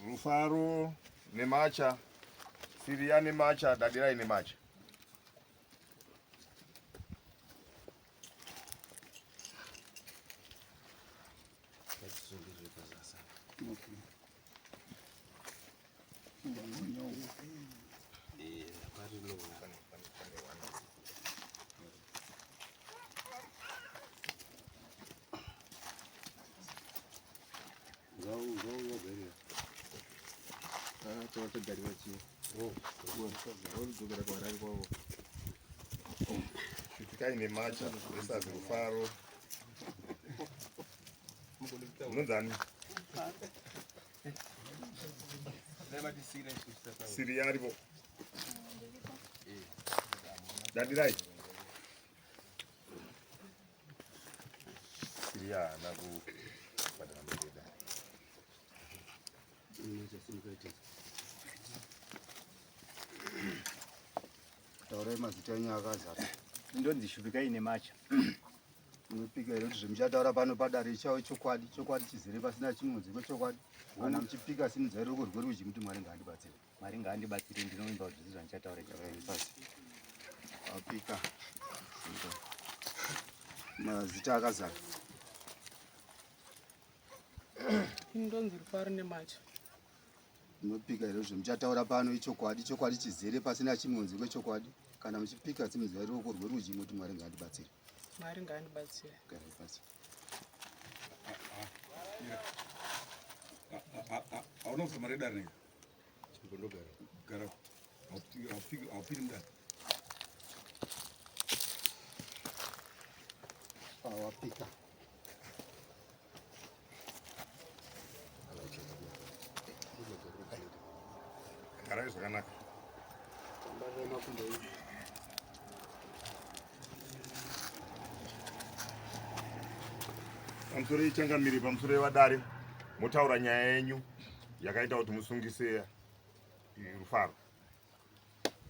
Rufaro nemacha, Siria nemacha, Dadirai nemacha. Fikai nemacha, esa Rufaro. Nunzani? Siria ribo. Dadirai? Siria nagu pada namanya. Taura mazita nyakazara. Ndonzi Fikai nemacha. Unopika iro kuti zvemuchataura pano padare chavo chokwadi chizere pasina chimunzi kwechokwadi. Kana muchipika simudzai ruoko rwerudyi muti Mwari ngaandibatsire. Mwari ngaandibatsire ndinoimba kuti zvizvo zvandichataura pasi. Wapika. Mazita akazara. Ndonzi Rufaro nemacha. Unopika iro zvemuchataura pano chokwadi chizere pasina chimunzi kwechokwadi. Kana muchipika simudzai ruoko rwerudyi muti Mwari ngaandibatsire. Mwari ngaandibatsire. Pasi. Aunofa maredar nega. Chipondogara. Gara. Aufiri mdani. Wapika. Garai zvakanaka. Pamusoro yechangamiri, pamusoro yevadare, motaura nyaya yenyu yakaita kuti musungise Rufaro.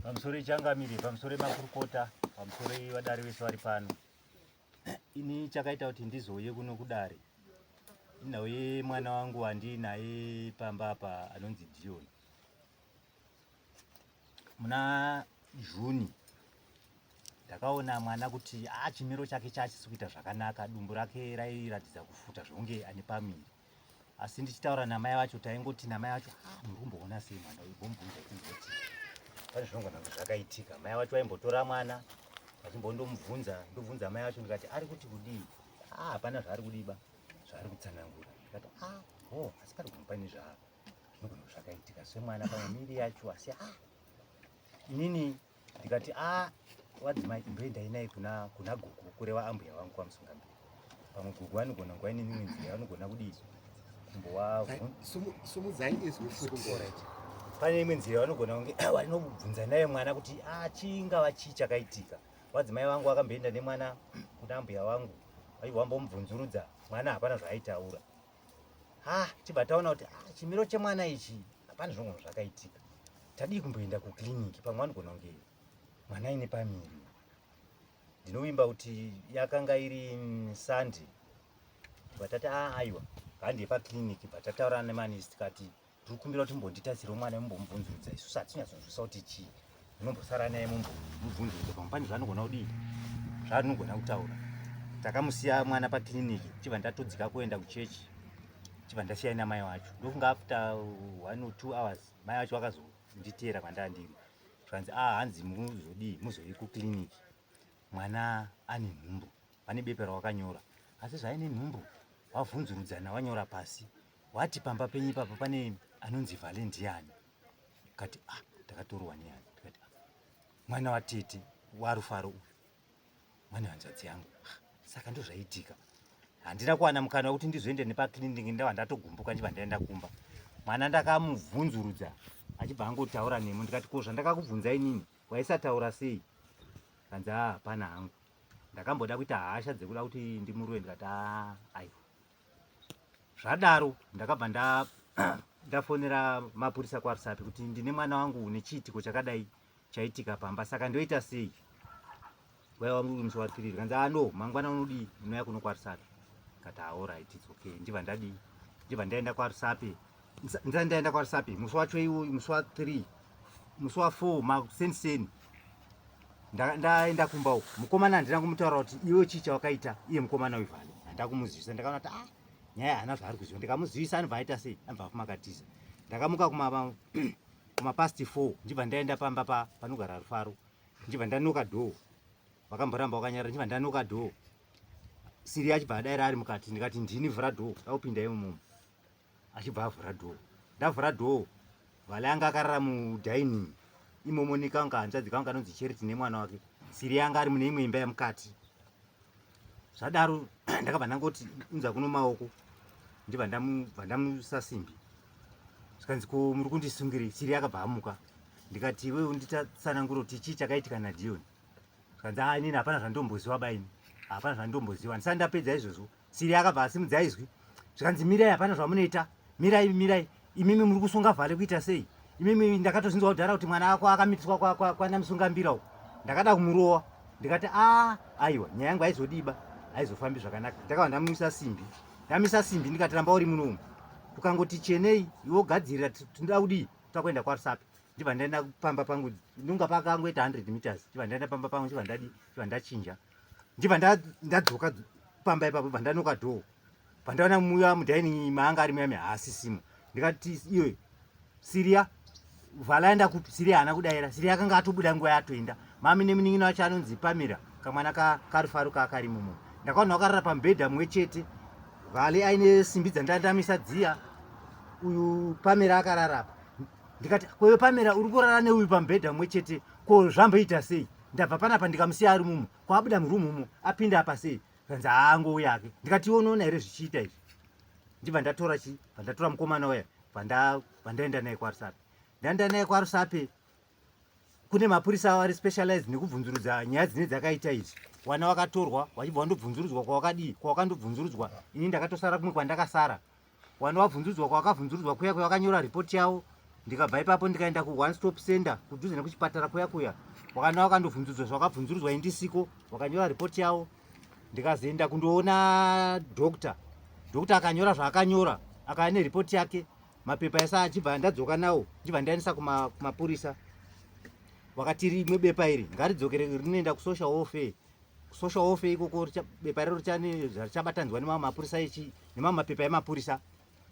pamusoro yechangamiri, pamusoro yemakurukota, pamusoro yevadare vese vari pano. Ini chakaita kuti ndizouye kuno kudare. Ndinauye mwana wangu wandinaye pamba apa anonzi Dion. Muna Juni ndakaona mwana kuti chimiro chake chachisi kuita zvakanaka, dumbu rake rairatidza kufuta zvonge ane pamiri. Asi ndichitaura namai vacho taingoti namai vacho murumboona sei mwana uyu, bombunza kuti pane zvinongana zvakaitika. Mai vacho vaimbotora mwana vachimbondomubvunza, ndobvunza mai vacho ndikati ari kuti kudii? Hapana zvaari kudiba, zvaari kutsanangura. Ndikati asi pari kumupani zvinogona zvakaitika semwana pamumiri yacho. Asi inini ndikati wadzimai imboendai naye kuna gugu, kureva ambuya wangu kwaMusungambira. Pamwe gugu anogona nguva ine imwe nzira yavanogona kudii pane imwe nzira yavanogona kunge vanobvunza naye mwana kuti chingava chii chakaitika. Wadzimai vangu vakamboenda nemwana kuna ambuya wangu, vambomubvunzurudza, mwana hapana zvaaitaura. Tibva taona kuti chimiro chemwana ichi hapana zvinogona zvakaitika. Tadii kumboenda kukiriniki, pamwe anogona kunge mwana ine pamiri. Ndinovimba kuti yakanga iri Sande. Vatati aiwa ngandie pakiriniki, vatataura nemanesi tikati tiri kuti mumbonditarisira mwana mumbomubvunzurudza. Isusu hatinyatsoziva kuti chii, munombosara naye mumbomubvunzurudza pamwe pane zvaanogona kudii, zvaanogona kutaura. Takamusiya mwana pakiriniki, chibva ndatodzika kuenda kuchechi, chibva ndasiya namai vacho. Ndofunga after 1 or 2 hours mai vacho vakazonditeera kwandandiri. Zvanzi hanzi muzoi kukiriniki, mwana ane nhumbu, pane bepa rawakanyora. Asi zvaine nhumbu wavhunzurudzana wanyora pasi, wati pamba penyu ipapa pane anonzi Valentiani. Kati ndakatorwa nehani, ndikati mwana watete waRufaro uyu, mwana hanzvadzi yangu. Saka ndozvaitika. Handina kuwana mukana wekuti ndizoende nepakiriniki, ndava ndatogumbuka ndibva ndaenda kumba. Mwana ndakamubvunzurudza achibva angotaura nemo. Ndikati ko zvandakakubvunza inini waisataura sei? Kanzi hapana hangu, ndakamboda kuita hasha dzekuda kuti ndimurwe. Ndikati aiwa. Zvadaro ndakabva ndafonera mapurisa kwaRusape kuti ndine mwana wangu nechiitiko chakadai chaitika pamba, saka ndoita sei? Waiwa muri musi wa3. Kanzi no, mangwana unodii, unouya kuno kwaRusape. Kati all right, it's okay. Ndibva ndaenda kwaRusape ndaenda kwaRusape musi wacho iwo musi wa3 musi wa4 maseni ndaenda kumba uko mukomana handina kumutaura kuti iwe chicha wakaita iye mukomana wevhale handina kumuzivisa ndakaona kuti nyaya hana zvaari kuziva ndikamuzivisa anobva aita sei anobva afumakatiza ndakamuka kumapasti 4 ndibva ndaenda pamba panogara Rufaro ndibva ndanoka dhoo vakamboramba vakanyarara ndibva ndanoka dhoo Siri achibva adaira ari mukati ndikati ndini vhura dhoo daupinda imomo achibva avhura dhoo ndavhura dhoo vhale anga akarara mudhaining imomo nikanga hanzvadzi kangu kanonzi Charity nemwana wake Siri yanga ari mune imwe imba yemukati zvadaro ndakabva ndangoti unza kuno maoko ndibva ndamusa simbi zvikanzi ko muri kundisungirei Siri yakabva amuka ndikati iwe unditsanangura kuti chii chakaitika naDion zvikanzi inini hapana zvandomboziva baini hapana zvandomboziva ndisati ndapedza izvozvo Siri yakabva asimudza izwi zvikanzi mirai hapana zvamunoita mirai imimi muri kusunga vhale kuita sei imimi ndakatozinzwa kudhara kuti mwana wako akamitiswa kwana musungambira uko ndakada kumurowa ndikati aiwa nyaya yangu aizodiba aizofambi zvakanaka ndakabva ndamisa simbi ndikati ramba uri munomu ukangoti chenei iwe gadzirira tinoda kudii takuenda kwaRusape ndibva ndaenda pamba pangu nunga pakangoita 100 meters ndibva ndaenda pamba pangu ndibva ndachinja ndibva ndadzoka pamba ipapo bva ndanoka dhoo bva ndaona muya mudhaining maanga ari muyami haasisimo ndikati iwe Siria vhala enda kupi Siri haana kudaira Siri akanga atobuda nguva yatoenda mami nemunin'ina wacho anonzi Pamira kamwana kaRufaro kakari mumo ndakaona wakarara pamubhedha mumwe chete vhale aine simbi dzandandamisa dziya uyu Pamira akararapa ndikati kwewe Pamira uri kurara neuyu pamubhedha mumwe chete ko zvamboita sei ndabva panapa ndikamusiya ari mumo kwabuda murumu mumo apinda apa sei kanzi haango yake ndikati iwe unoona here zvichiita izvi ndibva ndatora mukomana waya vandaenda naye kwaRusape ndaenda naye kwaRusape kune mapurisa ari specialized nekubvunzurudza nyaya dzine dzakaita idzi wana wakatorwa wachibva wandobvunzurudzwa kwawakandobvunzurudzwa ini ndakatosara kumwe kwandakasara wana wabvunzurudzwa kwawakabvunzurudzwa kuya wakanyora ripoti yavo ndikabva ipapo ndikaenda ku1 stop center kudhuze nekuchipatara kuya wakana wakandobvunzurudzwa zvawakabvunzurudzwa indisiko wakanyora ripoti yavo ndikazoenda kundoona dokta akanyora zvaakanyora akava neripoti yake mapepa ese achibva ndadzoka nawo ndibva ndaendesa kumapurisa wakati rimwe bepa iri ngaridzokere rinoenda kusocial warfare ikoko bepa rero richabatanzwa nemamwe mapurisa nemamwe mapepa emapurisa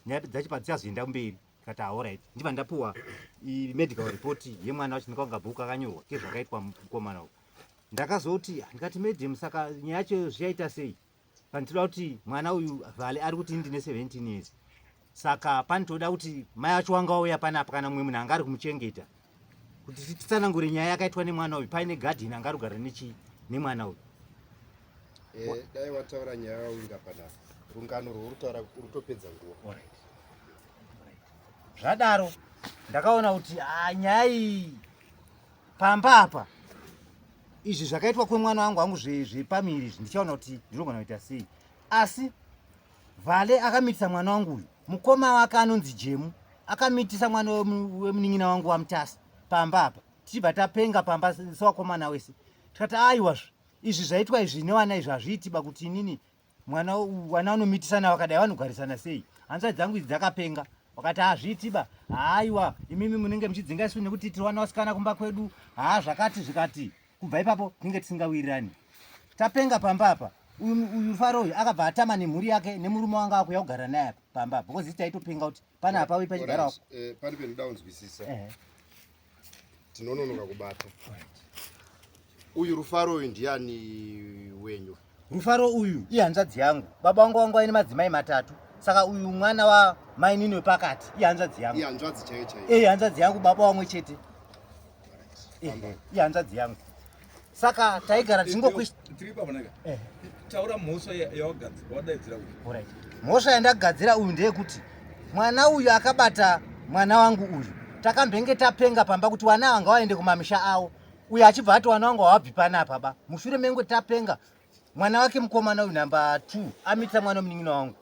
nyaya dzachipa dzichazoenda mberi tikati alright ndibva ndapuhwa medical report yemwana wacho ndikaunga bhuku akanyorwa kezvakaitwa mukomana uyu ndakazoti ndikati medium saka nyaya yacho zvichaita sei panitoda kuti mwana uyu vhale ari kuti ndine 17 years saka panitoda kuti mai acho wangauya panapa kana mumwe munhu anga ari kumuchengeta kuti titsanangure nyaya yakaitwa nemwana uyu paine gadhini anga arikugara nemwana uyu dai wataura nyaya yaunga panapa rungano rwourutaura urutopedza nguva zvadaro ndakaona kuti nyaya iyi pamba apa izvi zvakaitwa kwemwana wangu wangu zvepamiri izvi ndichaona kuti ndinogona kuita sei asi vhale akamitisa mwana wangu uyu mukoma wake anonzi Jemu akamitisa mwana wemunin'ina wangu waMutasi pamba apa tichibva tapenga pamba sewakomana wese tikati aiwazve izvi zvaitwa izvi newana izvi hazviitiba kuti inini mwana unomitisana wakadai vanogarisana sei hanzvadzi dzangu idzi dzakapenga wakati hazviitiba aiwa imimi munenge muchidzinga isu nekuti tiri wana wasikana kumba kwedu zvakati zvikati kubva ipapo tinenge tisingawirirani tapenga pamba apa uyu Faro uyu akabva atama nemhuri yake nemurume wanga akuya kugara naye pamba apa because taitopenga kuti pana apa uyu pachigara wako pani penoda kunzwisisa tinononoka kubata uyu Rufaro uyu ndiani wenyu Rufaro uyu ihanzvadzi yangu baba wangu aine madzimai 3 saka uyu mwana wamainini wepakati ihanzvadzi yangu ihanzvadzi chaiyo hanzvadzi yangu baba wamwe chete ihanzvadzi yangu saka taigara taura mhosva yawagadzira uyu mhosva yandagadzira uyu ndeyekuti mwana uyu akabata mwana wangu uyu takambenge tapenga pamba kuti wana ava ngawaende kumamisha avo uyu achibva ati wana wangu hawabvi panapa ba mushure mengue tapenga mwana wake mukomana uyu namba 2 amitisa mwana wemunin'ina wangu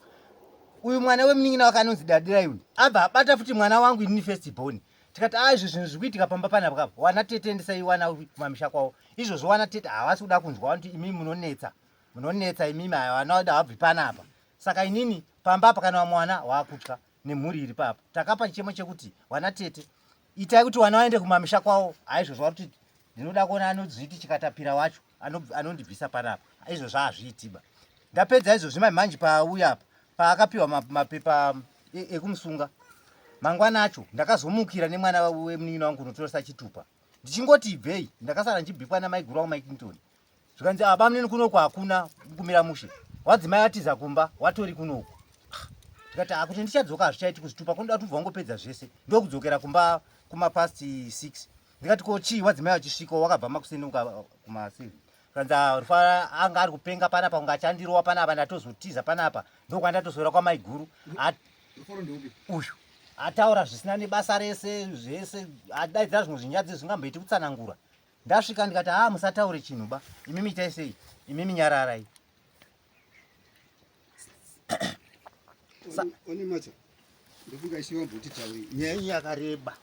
uyu mwana wemunin'ina wake anonzi Dadirai uyu abva abata futi mwana wangu inini first born tikati izvo zvinhu zvikuitika pamba panapa kapa wana tete endesai wana kumamisha kwavo izvozvo wana tete havasi kuda kunzwa kuti imimi munonetsa imimi aya wana wada wabvi panapa saka inini pamba apa kana mwana wakutya nemhuri iri papo. Takapa chichemo chekuti wana tete itai kuti wana waende kumamisha kwawo. Aizvozvo kuti ndinoda kuona anozviti chikatapira wacho anondibvisa panapa. Aizvozvo hazviitiba. Ndapedza izvozvi manje pauya apa paakapiwa mapepa ekumusunga. Mangwana acho ndakazomukira nemwana wemunini wangu kunotoresa chitupa. Ndichingoti ibvei ndakasara ndichibhikwa namaiguru wangu Maikington. Zvikanzi aba munini kunoku hakuna kumira mushe. Wadzimai watiza kumba watori kunoku. Tikati akuti ndichadzoka hazvichaiti kuzvitupa kunoda tubva wangopedza zvese. Ndokudzokera kumba kumapasti 6. Ndikati ko chii wadzimai wachisvika wakabva makusenduka kuma7. Kanza rufa anga ari kupenga panapa kunga achandirowa panapa ndatozotiza panapa ndokwandatozora kwamaiguru. Uyu ataura zvisina nebasa rese zvese adaidzira zvimwe zvinyadzi zvingamboiti kutsanangura. Ndasvika ndikati musataure chinhu ba. Imimi itai sei? Imimi nyararai. Oni macha. Ndofunga ishiwa mbuti tauri. Nyaya yakareba.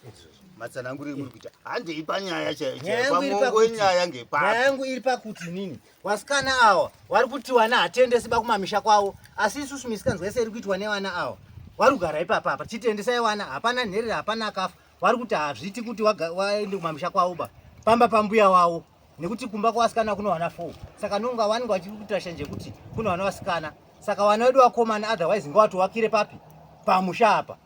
Matsanangure muri kuita. Handeipa nyaya chaiyo. Pamongo nyaya ngepa. Nyaya yangu iri pakuti nini? Wasikana awa vari kuti wana hatendesi ba kumamisha kwawo. Asi isusu misikanzwa yese iri kuitwa newana awa. Vari kugara ipapa apa chitendesai wana hapana nherera hapana akafa. Vari kuti hazviti kuti waende kumamisha kwawo ba. Pamba pambuya wawo. Nekuti kumba kwawasikana kuno wana 4. Saka nonga wanenge vachikuita shanje kuti kuno wana wasikana. Saka wana wedu wakomana otherwise ngawatowakire papi pamusha apa.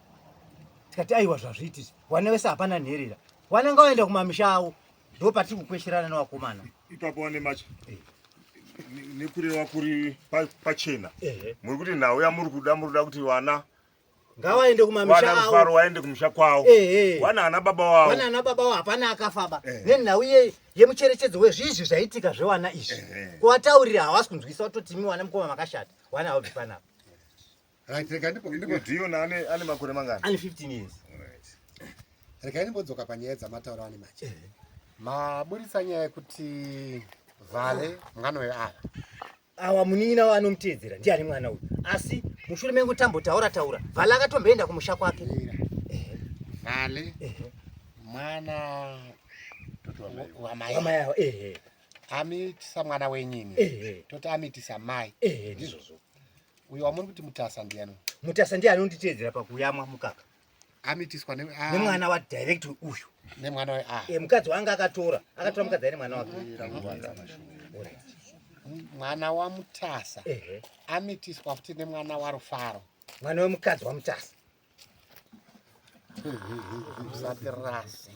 Tikati aiwa zvazviiti wana wese hapana nherera. Wana ngawaenda kumamisha awo. Ndo patiri kukwesherana newakomana. Ipapo wane macha. Nekureva kuri pachena. Muri kuti nawe muri kuda kuti wana ngawaende kumamisha awo. Wana mfaro waende kumusha kwawo. Wana ana baba wawo. Wana ana baba wawo hapana akafa ba. Nenhau yemucherechedzo wezvizvi zvaitika zvewana izvi. Kuwataurira havasi kunzwisa watoti imi wana mukoma makashata. Wana haupi panapa. Right, rega ndipo Dio ane makore mangani? Ane 15 years. Rega ndimbodzoka panyaya dzamataura ane macha. Maburitsa nyaya yekuti Vale mwana weava. Awa munina wanomutedzera ndiani mwana uyu. Asi mushure mengu tambotaura Vale akatomboenda kumusha kwake. Vale mwana wamai wamayawo amitisa mwana wenyini toti amitisa mai ndizvozvo. Uyo wamuri kuti mutasa ndiani? Mutasa ndiye anonditeedzera pakuyamwa mukaka. Amitiswa nemwana wadirect uyu nemwana we mukadzi wanga akatora mukadzi ane mwana wake. Mwana wamutasa amitiswa futi nemwana warufaro, mwana wemukadzi wamutasa. Satirasi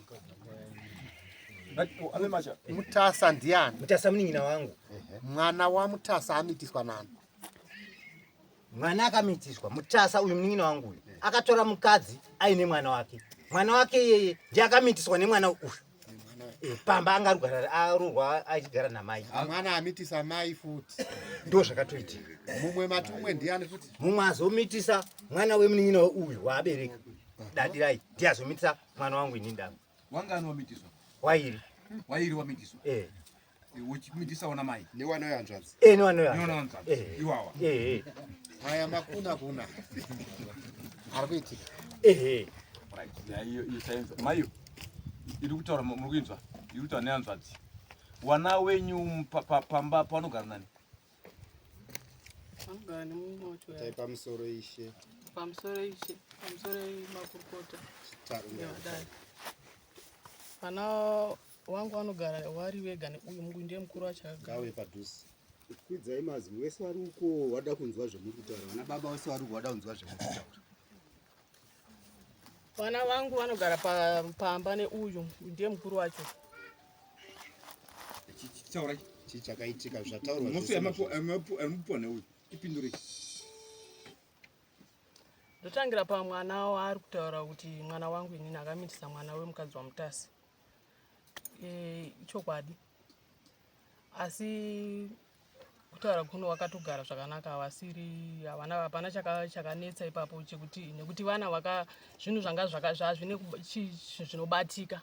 mutasa ndiani? Mutasa munin'ina wangu. Mwana wamutasa amitiswa nani? Mwana akamitiswa mutasa uyu munin'ina wangu uyu akatora mukadzi aine mwana wake. Mwana wake yeye ndiye akamitiswa nemwana uyu. Pamba anga arurwa achigara namai. Mwana amitisa mai futi. Ndo zvakatoitika. Mumwe matumwe ndiani futi? Mumwe azomitisa mwana wemunin'ina uyu waabereka. Dadirai ndiye azomitisa mwana wangu ini ndangu. Wanga anomitiswa. Wairi wamitiswa. Uchimitisa wana mai. Ni wana yanzvadzi. Ni wana yanzvadzi. Iwawa. Haya makuna. Arikuitika. Right. You sense mayo. Iri kutaura muri kuinzwa. Iri kutaura neyanzvadzi. Wana wenyu pamba panogara nani? Panogara nemumoto ya. Pamusoro ishe. Pamusoro makurukota. Yadai. Pana wangu vanogara wari vega uyu mungu ndiye mukuru wacho. Gawe padhuze. Kwidzai mazwi wese vari uko wada kunzwa zvemuri kutaura. Vana baba wese vari uko wada kunzwa zvemuri kutaura. Vana vangu vanogara pamba neuyu ndiye mukuru wacho. Taura chichakaitika zvataurwa. Musi amapo neuyu. Ipindure. Ndotangira pamwana waari kutaura kuti mwana wangu inini akamitisa mwana wemukadzi wamutasi. Chokwadi. Asi kutaura kuno wakatogara zvakanaka avasiri havana hapana chakanetsa ipapo chekuti nekuti vana zvinhu zvanga zvine zvinobatika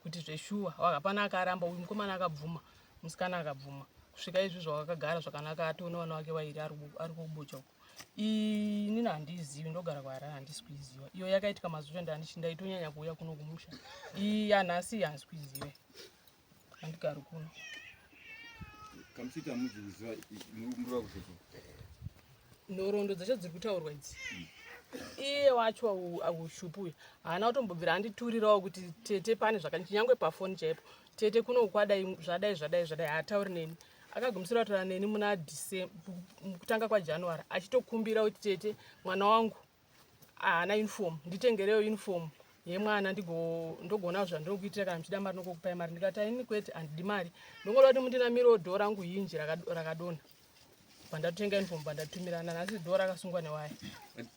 kuti zveshuwa hapana akaramba uyu mukomana akabvuma musikana akabvuma kusvika izvi zvakagara zvakanaka atoona vana vake vairi ari kubucha uko. Inini handizivi ndogara kwaHarare handisi kuiziva. Iyo yakaitika mazuva ndaitonyanya kuuya kuno kumusha. Yanhasi handisi kuiziva. Handigari kuno. Kamusita mudziziva muri kuziva. Nhoroondo dzacho dziri kutaurwa idzi. iye wacho aushupuya haana kutombobvira anditurirawo kuti tete pane nyangwe pafoni chaipo tete kuno kwadai zvadai haatauri neni. Akagumisira kutaura neni muna kutanga kwaJanuary achitokumbira kuti tete mwana wangu haana uniform nditengerewo uniform yemwana ndogona zvandinokuitira kana muchida mari nokukupai mari. Ndikati ini kwete handidi mari ndongoda kuti mundinamirewo dhoo rangu hinji rakadonha pandatotenga uniform pandatumirana nhasi dhoo rakasungwa newaya.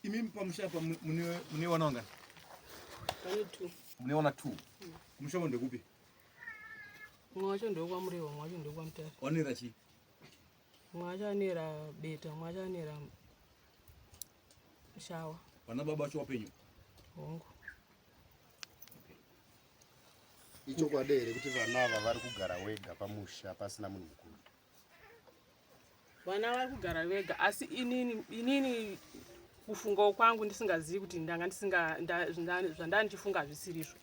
Imi pamushapa mune wana wangani? Mune wana 2. Mushapa ndekupi? Mumwe wacho ndewekwaMurewa, mumwe wacho ndewekwaMutare. Wanera chi? Mumwe wacho anera Beta, mumwe wacho anera Shawa. Vana baba vacho wapenyu? Hongu. Ichokwadi here kuti vana ava vari kugara wega pamusha pasina munhu mukuru? Vana vari kugara vega asi inini kufungawo kwangu ndisingazivi kuti zvandanga ndichifunga hazvisirizvo.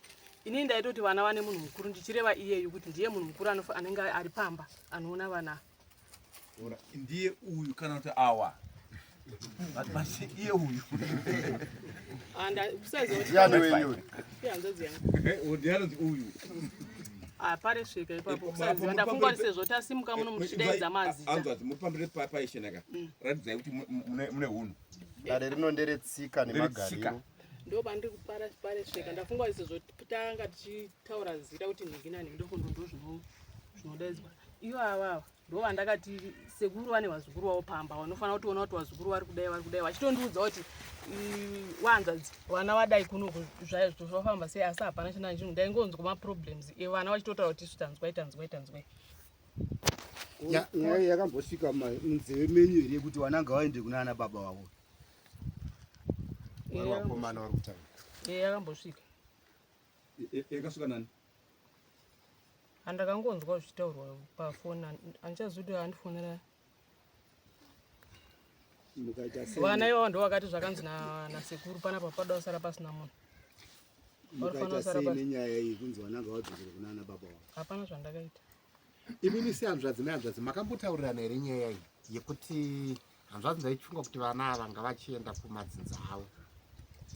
Inini ndaita kuti vana vane munhu mukuru ndichireva iyeyu kuti ndiye munhu mukuru anenge ari pamba anoona vana. Ndiye uyu kana kuti awa? Basi iye uyu. Ndiani wenyu? Hanzvadzi yangu. Ndiani uyu? Pare svika ipapo kusaziva ndafunga kuti sezvo tasimuka muno muchidaidza mazita. Hanzvadzi mupambire paishenaka. Ratidzai kuti mune hunhu. Dare rino nderetsika nemagariro. Ndo pandiri pare svika ndafunga kuti sezvo tanga tichitaura zita kuti nhingi nanhingi ndofunga zvinodaidzwa. Ivo avava ndo vandakati sekuru vane vazukuru vavo pamba vanofanira kutoona kuti vazukuru vari kudai vachitondiudza kuti wanzvadzi vana vadai kuno zvaizvo zvofamba sei asi hapana chinhu chinhu ndaingonzwa maproblems vana vachitotaura kuti isu tanzwai. Nyaya yakambosvika munzeve menyu here kuti vana ngavaende kuna ana baba vavo? Vakomana vari kutaura. Yakambosvika. Yakasvika nani? Handakangonzwa zvichitaurwa pafoni handichazivi kuti handifonera. Vana ivavo ndo vakati zvakanzi nasekuru panapa pada kusara pasina munhu. Mukaita sei nenyaya iyi kunzi vana ngavadzokere kuna ana baba vavo? Hapana zvandakaita. Imimi sehanzvadzi nehanzvadzi makambotaurirana here nyaya iyi yekuti hanzvadzi ndaichifunga kuti vana ava ngavachienda kumadzinza avo?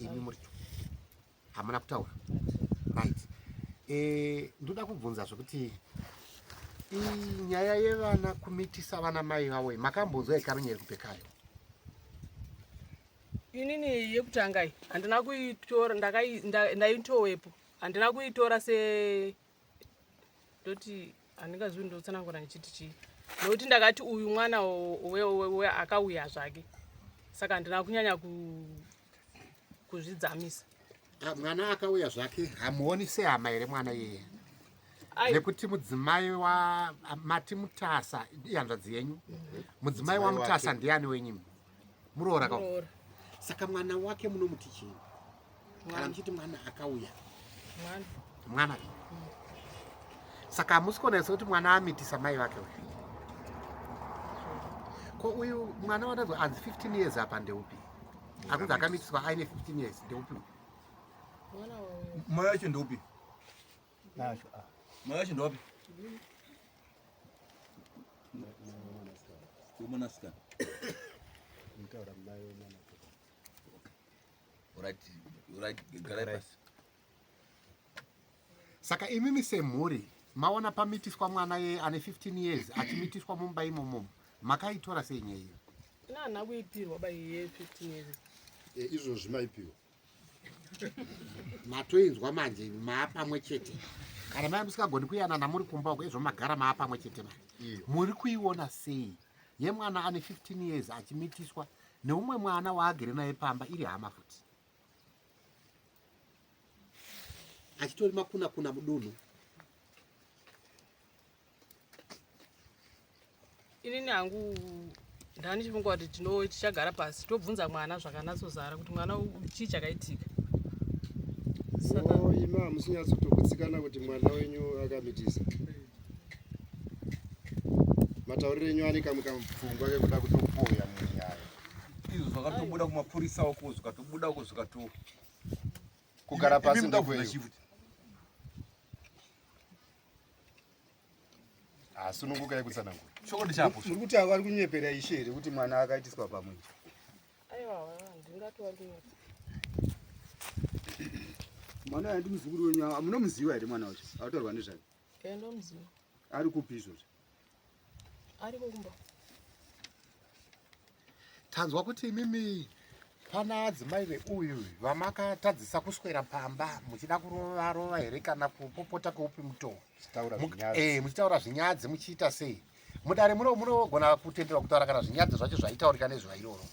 Imi muricho hamuna kutaura? Right. Ndoda kubvunza zvokuti nyaya yevana kumitisa vana mai vavo makambonzwa ikarunyeri kupekayo? Inini yekutanga iyi handina kuitora ndaitowepo handina kuitora ndoti handingazivi ndotsanangura ndichiti chii nokuti ndakati uyu mwana akauya zvake saka handina kunyanya kuzvidzamisa. Mwana akauya zvake hamuoni sehama here mwana iyeye? Nekuti mudzimai mati Mutasa ihanzvadzi yenyu, mudzimai waMutasa ndiani wenyu? Muroora ka? Saka mwana wake munomuti chii kana muchiti mwana akauya? Mwana. Saka hamusi kuonesa kuti mwana amitisa mai vake uyu? Ko uyu mwana wandanzwa anzi 15 years apa ndeupi? Akunzi akamitiswa aine 15 years ndeupi? Mai yacho ndeupi? Mai yacho ndowapi? Mwanasikana. Saka imimi semhuri maona pamitiswa mwana ye ane 15 years achimitiswa mumba imomo makaitora sei nyaya iyo? Nana kuipirwa bai ye 15 years. Izvozvi maipiwa? Matoinzwa manje maapamwe chete kana mai musikagoni kuyanana muri kumba uko izvo magara maapamwe chete mai muri kuiona sei yemwana ane 15 years achimitiswa neumwe mwana waagere naye pamba iri hama futi achitori makuna kuna mudunhu? Inini hangu ndanichifunga kuti tichagara pasi tobvunza mwana zvakanatsozara kuti mwana chii chakaitika. Imi hamusinyatsotokutsikana kuti mwana wenyu akamitisa? Matauriro enyu ane kamwe kamupfungwa kekuda kutopoya munyaya? Izvo zvakatobuda kumapurisa uko zvikatobuda uko zvikato kugara pasi ndokweyo. Sununguka yekutsanangura. Chokwadi chapo. Muri kuti ava vari kunyepera ishe here kuti mwana akaitiswa pamwe? Aiwa ndingatori kunyepa. Mwana andi muzukuru wenyu munomuziva here mwana wacho autorwa nezvake? Ndomuziva. Ari kupi izvozvo? Ari kumba. Tanzwa kuti imimi pana adzimai veuyu vamakatadzisa kuswera pamba muchida kurova here kana kupopota kweupi mutoo muchitaura zvinyadzi muchiita sei? Mudare munogona kutenderwa kutaura kana zvinyadzi zvacho zvaitaurika nezva iroro,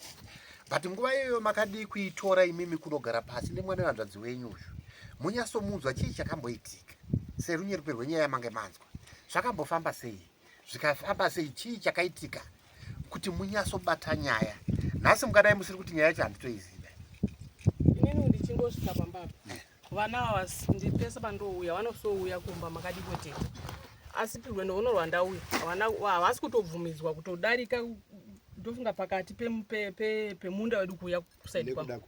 but nguva iyoyo makadi kuitora imimi kunogara pasi nemwana wanzvadzi wenyu uyu munyasomunzwa chii chakamboitika serunyerukwe rwenyaya mange manzwa zvakambofamba sei, zvikafamba sei, chii chakaitika kuti munyasobata nyaya nhasi mungadai musiri kuti nyaya yacho handitoiziva? Inini ndichingosvika pambapa vana ava pese pandouya vanosouya kumba makadikoteka, asi rwendo runorwa ndauya havasi kutobvumidzwa kutodarika ndofunga pakati pemunda wedu kuuya kusaidi kwangu.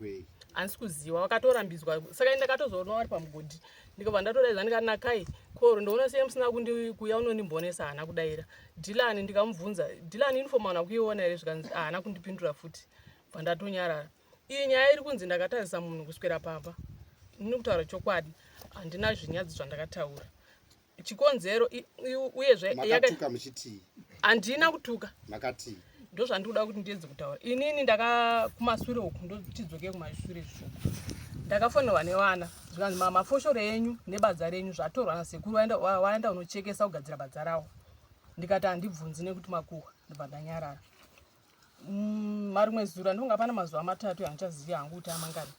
Handisi kuziva vakatorambizwa, saka ndakatozoona vari pamugodhi ndikabva ndatodaidza ndikati nakai koro ndounoziye musina kuuya unondimbonesa hana kudaira dhilani. Ndikamubvunza dhilani inifomu haana kuiona here, zvikanzi haana kundipindura futi, bva ndatonyarara. Iyi nyaya iri kunzi ndakatarisa munhu kuswera pamba. Ndini kutaura chokwadi, handina zvinyadzi zvandakataura. Chikonzero uyezve makatuka muchitii? Handina kutuka. Makati Ndo zvandikuda kuti ndiedze kutaura. Inini kumashure uku ndotidzoke kumashure zvishoko. Ndakafonerwa nevana zvikanzi mafoshoro enyu nebadza renyu zvatorwa nasekuru waenda unochekesa kugadzira badza rawo. Ndikati handibvunzi nekuti makuhwa, ndibva ndanyarara. Marimwe zura ndonga pana mazuva matatu handichazivi hangu kuti amangari.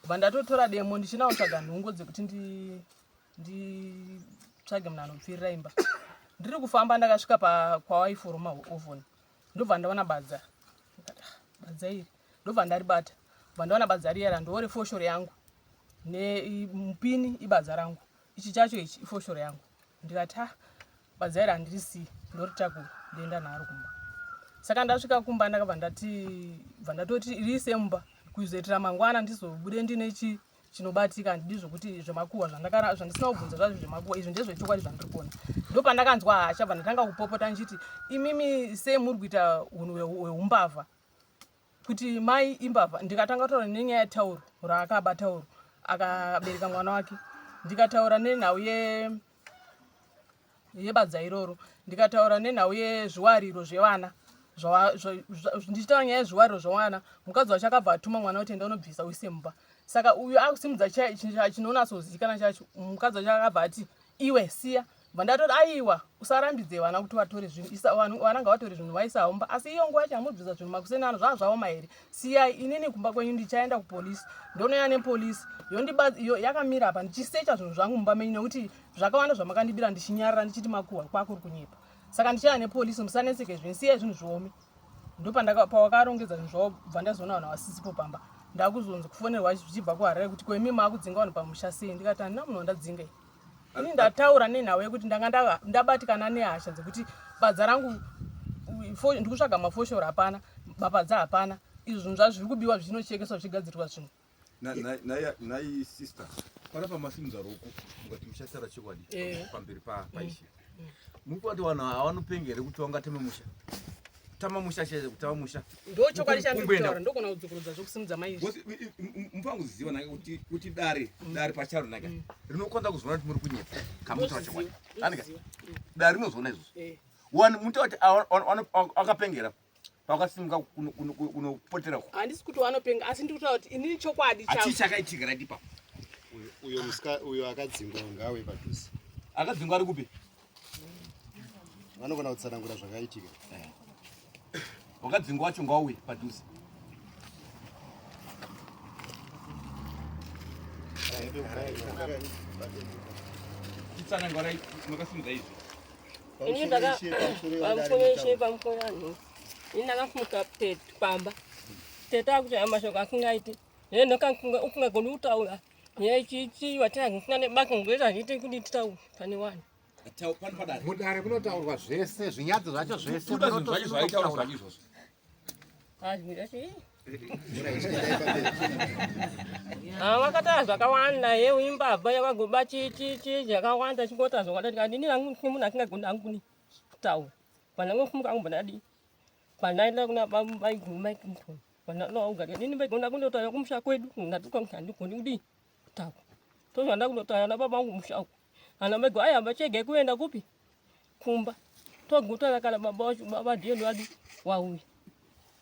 Bva ndatotora demo ndichinawo tsvaga nhungo dzekuti nditsvage munhu anopfirira imba. Ndiri kufamba ndakasvika kwawaifuruma ovhoni. Ndobva ndaona badza. Badza iri. Ndobva ndaribata. Bva ndaona badza riyera ndore foshoro yangu. Mupini ibadza rangu. Ichi chacho ichi ifoshoro yangu. Ndikati badza iri handirisiyi, ndoritakura ndienda naro kumba. Saka ndasvika kumba ndakabva ndatoti riise mumba kuzoitira mangwana ndizobude ndine chinobatika, handidi zvokuti zvemakuhwa zvandisina kubvunza zvazvo zvemakuhwa izvi ndezvechokwadi zvandiri kuona. Ndopandakanzwa hasha bva ndatanga kupopota ndichiti imimi sei muri kuita unhu hweumbavha, kuti mai imbavha. Ndikatanga kutaura nenyaya yetauro raakaba tauro akabereka mwana wake, ndikataura nenhau yebadza iroro, ndikataura nenhau yezviwariro zvevana. Ndichitaura nyaya yezviwariro zvevana, mukadzi wacho akabva atuma mwana kuti enda unobvisa uise mumba. Saka uyu akusimudza chinonatsozivikanwa chacho, mukadzi wacho akabva ati iwe siya. Bva ndatoti aiwa usarambidze vana kuti vatore zvinhu, vana ngavatore zvinhu vaisa mumba, asi iyo nguva yacho hamubvisa zvinhu makusenano zvazvaoma here. Siyai, inini kumba kwenyu ndichaenda kupolisi, ndonoya nepolisi yakamira apa ndichisecha zvinhu zvangu mumba menyu nekuti zvakawanda zvamakandibira ndichinyarara ndichiti makuhwa kwakuri kunyepa. Saka ndichaya nepolisi, musanetseke zvinhu, siyai zvinhu zvomi. Pawakarongedza zvinhu zvavo bva ndazoona vanhu vasisipo pamba. Ndakuzonzi kufonerwa zvichibva kuHarare kuti kwemi makudzinga vanhu pamusha sei. Ndikati handina munhu wandadzinga. Ini ndataura nenhau yekuti ndanga ndabatikana nehasha dzekuti badza rangu ndikutsvaga mafoshoro hapana, mapadza hapana, izvi zvinhu zvazviri kubiwa zvinochekeswa zvichigadzirwa zvinhu. Nai sister, pana pamasimudza roko mukati mushasara chokwadi pamberi paishe. Mukwati vanhu havanopenga here kuti vangateme musha? Tama musha chete kutama musha. Ndo chokwadi chandikutaura, ndogona kudzokorodza zvokusimudza maizvi. Mupanguziva nake kuti dare pacharo nake rinokonza kuzoona kuti muri kunyepa kamutora chokwadi. Dare rinozoona izvozvo. Muti wati akapengera pakasimuka kunopotera ko. Handisi kuti wanopenga, asi ndikutaura kuti inini chokwadi changu. Achii chakaitika right ipapo? Uyo akadzingwa ngawe padhuze. Akadzingwa ari kupi? Vanogona kutsanangura zvakaitika. Wakadzingwa wacho ngauye padhuze. Titsanangura makasimudza izvi. Ini ndakamukomeshe pamukomano. Ini ndakafumuka pamba. Teta kuti amashoko akungaiti. Ukungagoni kutaura. Yechichi watanga kungane baka ngoita zvite kuti titaura pane wani. mudare munotaurwa zvese zvinyadzi zvacho zvese zvaitaurwa izvozvo. Vakataura zvakawanda yeuimbavha yakagoba chichi zvakawanda chingota zvakada tikati ini munhu asingagoni hangu kuni kutaura. Pandangofumuka hangu mbonadii. Pandaenda kuna baiguma ikimutoni. Pandaloa ugari. Ini begona kundotaura kumusha kwedu ngatukwa kuti handigoni kudii kutaura. tozoenda kunotaya na baba wangu mushango anamego aya machege kuenda kupi kumba togutana kana baba wacho baba ndiye wadi wauya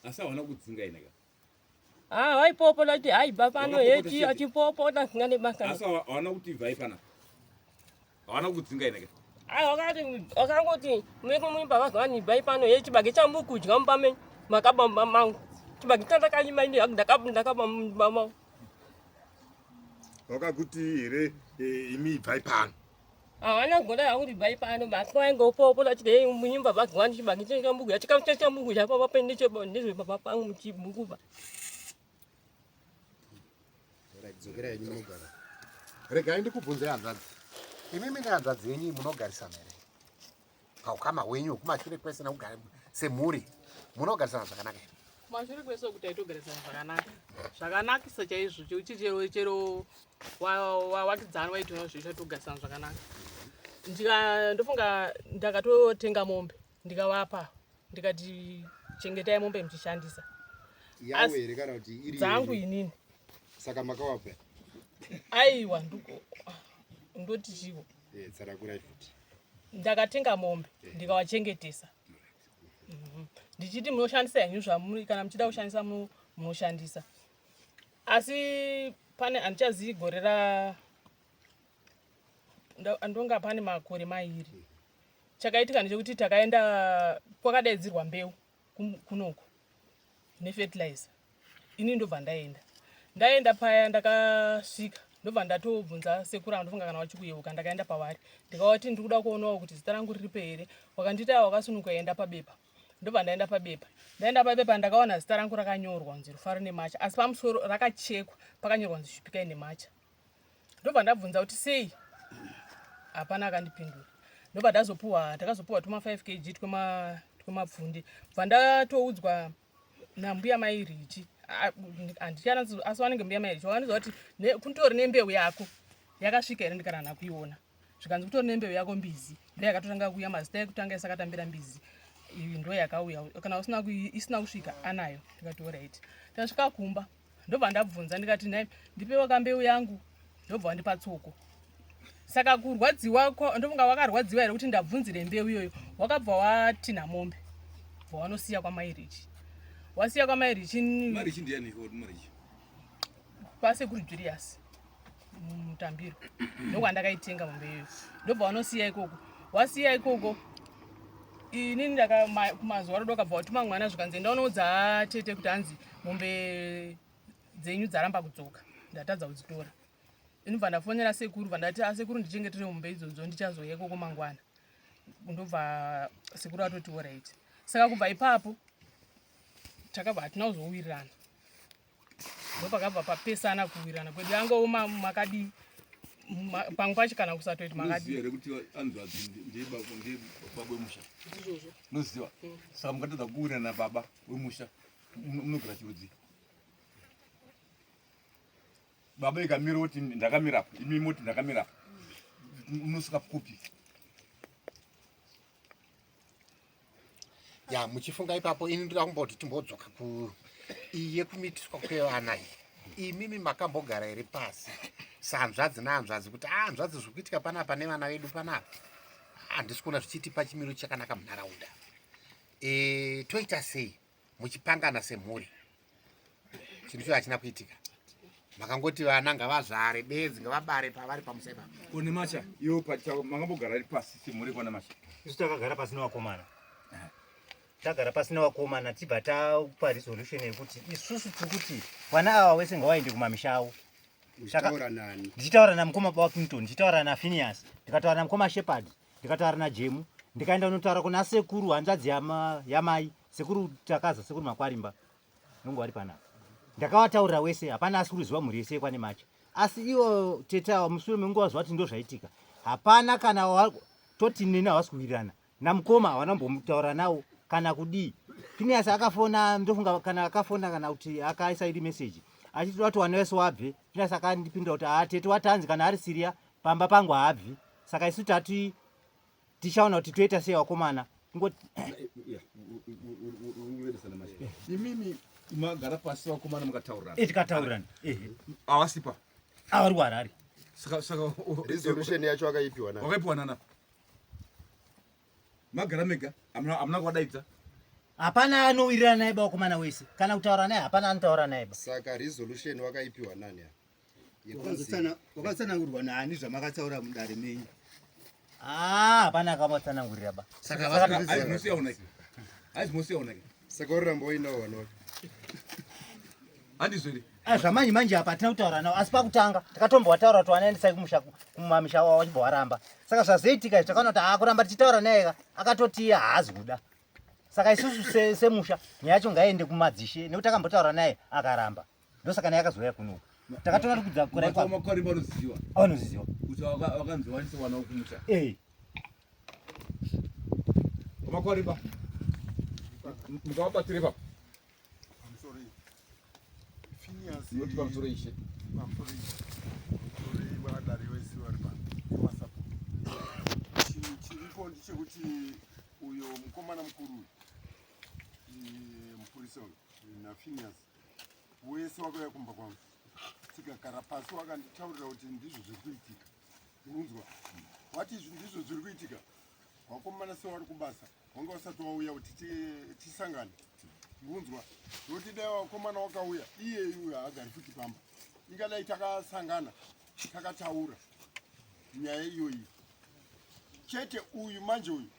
asa wana kudzinga inaka waipopo lati hai bapano yechi achipopota ngane baka asa wana kuti vai pana wana kudzinga inaka wakangoti meko mwimba vagani bai pano yechibage chambukudya mupame makabamba mangu chibage chandakanyima ini ndakabamba mangu wakakuti here imi bvai pano vanagona akuti bai pano vaingopopo lachidei munyimba vagani chibage chambukudya chikamu chambukudya papa pendechebondezo papa pangu muchibukupa dzokerai munogara regai ndikubvunzai hanzvadzi imimi nehanzvadzi yenyu munogarisana here paukama hwenyu kumashure kwese nekugara semhuri munogarisana zvakanaka here mashure kwese kuti aitogarisana zvakanaka zvakanakisa chaizvo chekuti chero wakidzana waitona zvo chatogarisana zvakanaka ndofunga ndakatotenga mombe ndikavapa ndikati chengetai mombe muchishandisa yawo here kana kuti iri dzangu inini saka makawapa aiwa ndoti chivo tsarakurai futi ndakatenga mombe ndikavachengetesa ndichiti munoshandisa henyu zvamuri kana muchida kushandisa munoshandisa asi pane handichazivi gore ndonga pane makore mairi chakaitika ndechekuti takaenda kwakadaidzirwa mbeu kunoko nefertilizer ini ndobva ndaenda paya ndakasvika ndobva ndatobvunza sekuru andofunga kana wachikuyeuka ndakaenda pavari ndikavati ndiri kuda kuonawo kuti zita rangu riripo here wakandita wakasunuka enda pabepa ndobva ndaenda pabepa ndakaona zita rangu rakanyorwa kunzi Rufaro Nemacha asi pamusoro rakachekwa pakanyorwa kunzi Shupikai Nemacha ndobva ndabvunza kuti sei hapana akandipindura ndobva ndakazopuwa tuma 5 kg twemapfundi bva ndatoudzwa nambuya mai Richi handichanazi asi vanenge mbuya mai Richi wakanizwa kuti kutori nembeu yako yakasvika here ndikarana kuiona zvikanzi kutori nembeu yako mbizi ndo yakatotanga kuuya mazita ekutanga isakatambira mbizi iyi ndo yakauya kana isina kusvika anayo ndikati oraiti tasvika kumba ndobva ndabvunza ndikati nhai ndipewa kambeu yangu ndobva wandipa tsoko saka kurwadziwa ndofunga wakarwadziwa here kuti ndabvunzire mbeu iyoyo wakabva watinha mombe bva wanosiya kwamai Richi wasiya kwamai Richi ndiani marichi pasekuru Julius mutambiro ndokwandakaitenga mombe iyoyo ndobva wanosiya ikoko wasiya ikoko inini kumazuva rodoka bva watuma mwana zvikanzi ndaonoudza tete kuti hanzi mombe dzenyu dzaramba kudzoka ndatadza kudzitora inobva ndafonera sekuru bva ndati asekuru ndichengetere mombe idzodzo ndichazoya ikoko mangwana ndobva sekuru atoti oraiti saka kubva ipapo takabva hatina kuzowirirana ndopakabva papesana kuwirirana kwedu yangouma makadii pamwe pacho kana kusatoiti makadii here kuti hanzvadzi ndebaba wemusha noziva saka mukatadza kuwirirana baba wemusha munogara chirudzi baba ikamira kuti ndakamirapo imi moti ndakamirapo unosvika kupi ya muchifunga ipapo ini ndira kumboti timbodzoka iye kumitiswa kwevana imimi makambogara here pasi sahanzvadzi nahanzvadzi kuti hanzvadzi zviri kuitika panapa nevana vedu panapa handisi kuona zvichitipa chimiro chakanaka munharaunda toita sei muchipangana semhuri chinhu cho hachina kuitika makangoti vana ngavazvare bedzi ngavabare pavari pamusaipa Nemacha iwo pachavo makambogara pasi semhuri Nemacha isu takagara pasina vakomana tagara pasina vakomana tibva tapa resolution yekuti isusu tikuti vana ava vese ngavaende kumamisha avo ndichitaura namukoma baba Clinton ndichitaura naPhinias ndikataura namukoma Shepard ndikataura naJemu ndikaenda unotaura kuna sekuru hanzvadzi yamai sekuru Takaza sekuru Makwarimba nongo vari panapa ndakavataurira wese hapana asi kuriziva mhuri yese yeKwaNemacha asi ivo tete ava mushure menguva zuva kuti ndo zvaitika hapana kana toti neni havasi kuwirirana namukoma havana mbomutaura nawo kana kudii Phineas akafona ndofunga kana akafona kana kuti akaisa iri message achiti wati wana wese wabve Phineas akandipindura kuti tete watanzi kana ari Siria pamba pangu haabvi saka isu tati tichaona kuti toita sei vakomana ngoti imimi magara pasi vakomana mukataurirana tikataurirana avasipa avari kuharare saka resolution yacho akaipiwa na wakaipiwa nana magara mega amuna kwadaidza hapana anowirirana naye bakomana wese kana kutaura naye hapana anotaura naye ba saka resolution wakaipiwa nani wakatsanangurwa nani zvamakatsaura mudare menyu hapana akamatsanangurira ba aizimosiyaonake saka uriramboinaonoke handizviri zvamanji manje apa hatina kutaura nawo asi pakutanga takatomboataura kuti wanaendesai kumamisha wavo wachibva waramba saka zvazoitika izvi takaona kuti kuramba tichitaura naye akatoti haazi kuda saka isusu semusha nyaya yacho ngaiende kumadzishe nekuti takambotaura naye akaramba ndosaka naye akazouya kunoku takatona tikudza kurakwamakwarimba anoziziwa anoziziwa kuti wakanziwanisa wana wokumusha wamakwarimba mukawabatire papa noti pamusoro ishe chiripo ndechekuti uyo mukomana mukuru mupurisa naFinias wese wakauya kumba kwangu tikagara pasi wakanditaurira kuti ndizvo zviri kuitika unzwa wati izvi ndizvo zviri kuitika wakomana sewari kubasa wanga usati wauya kuti tisangane unzwa noti dai wakomana wakauya iye uyu haagari futi pamba ingadai takasangana takataura nyaya iyoyi chete uyu manje uyu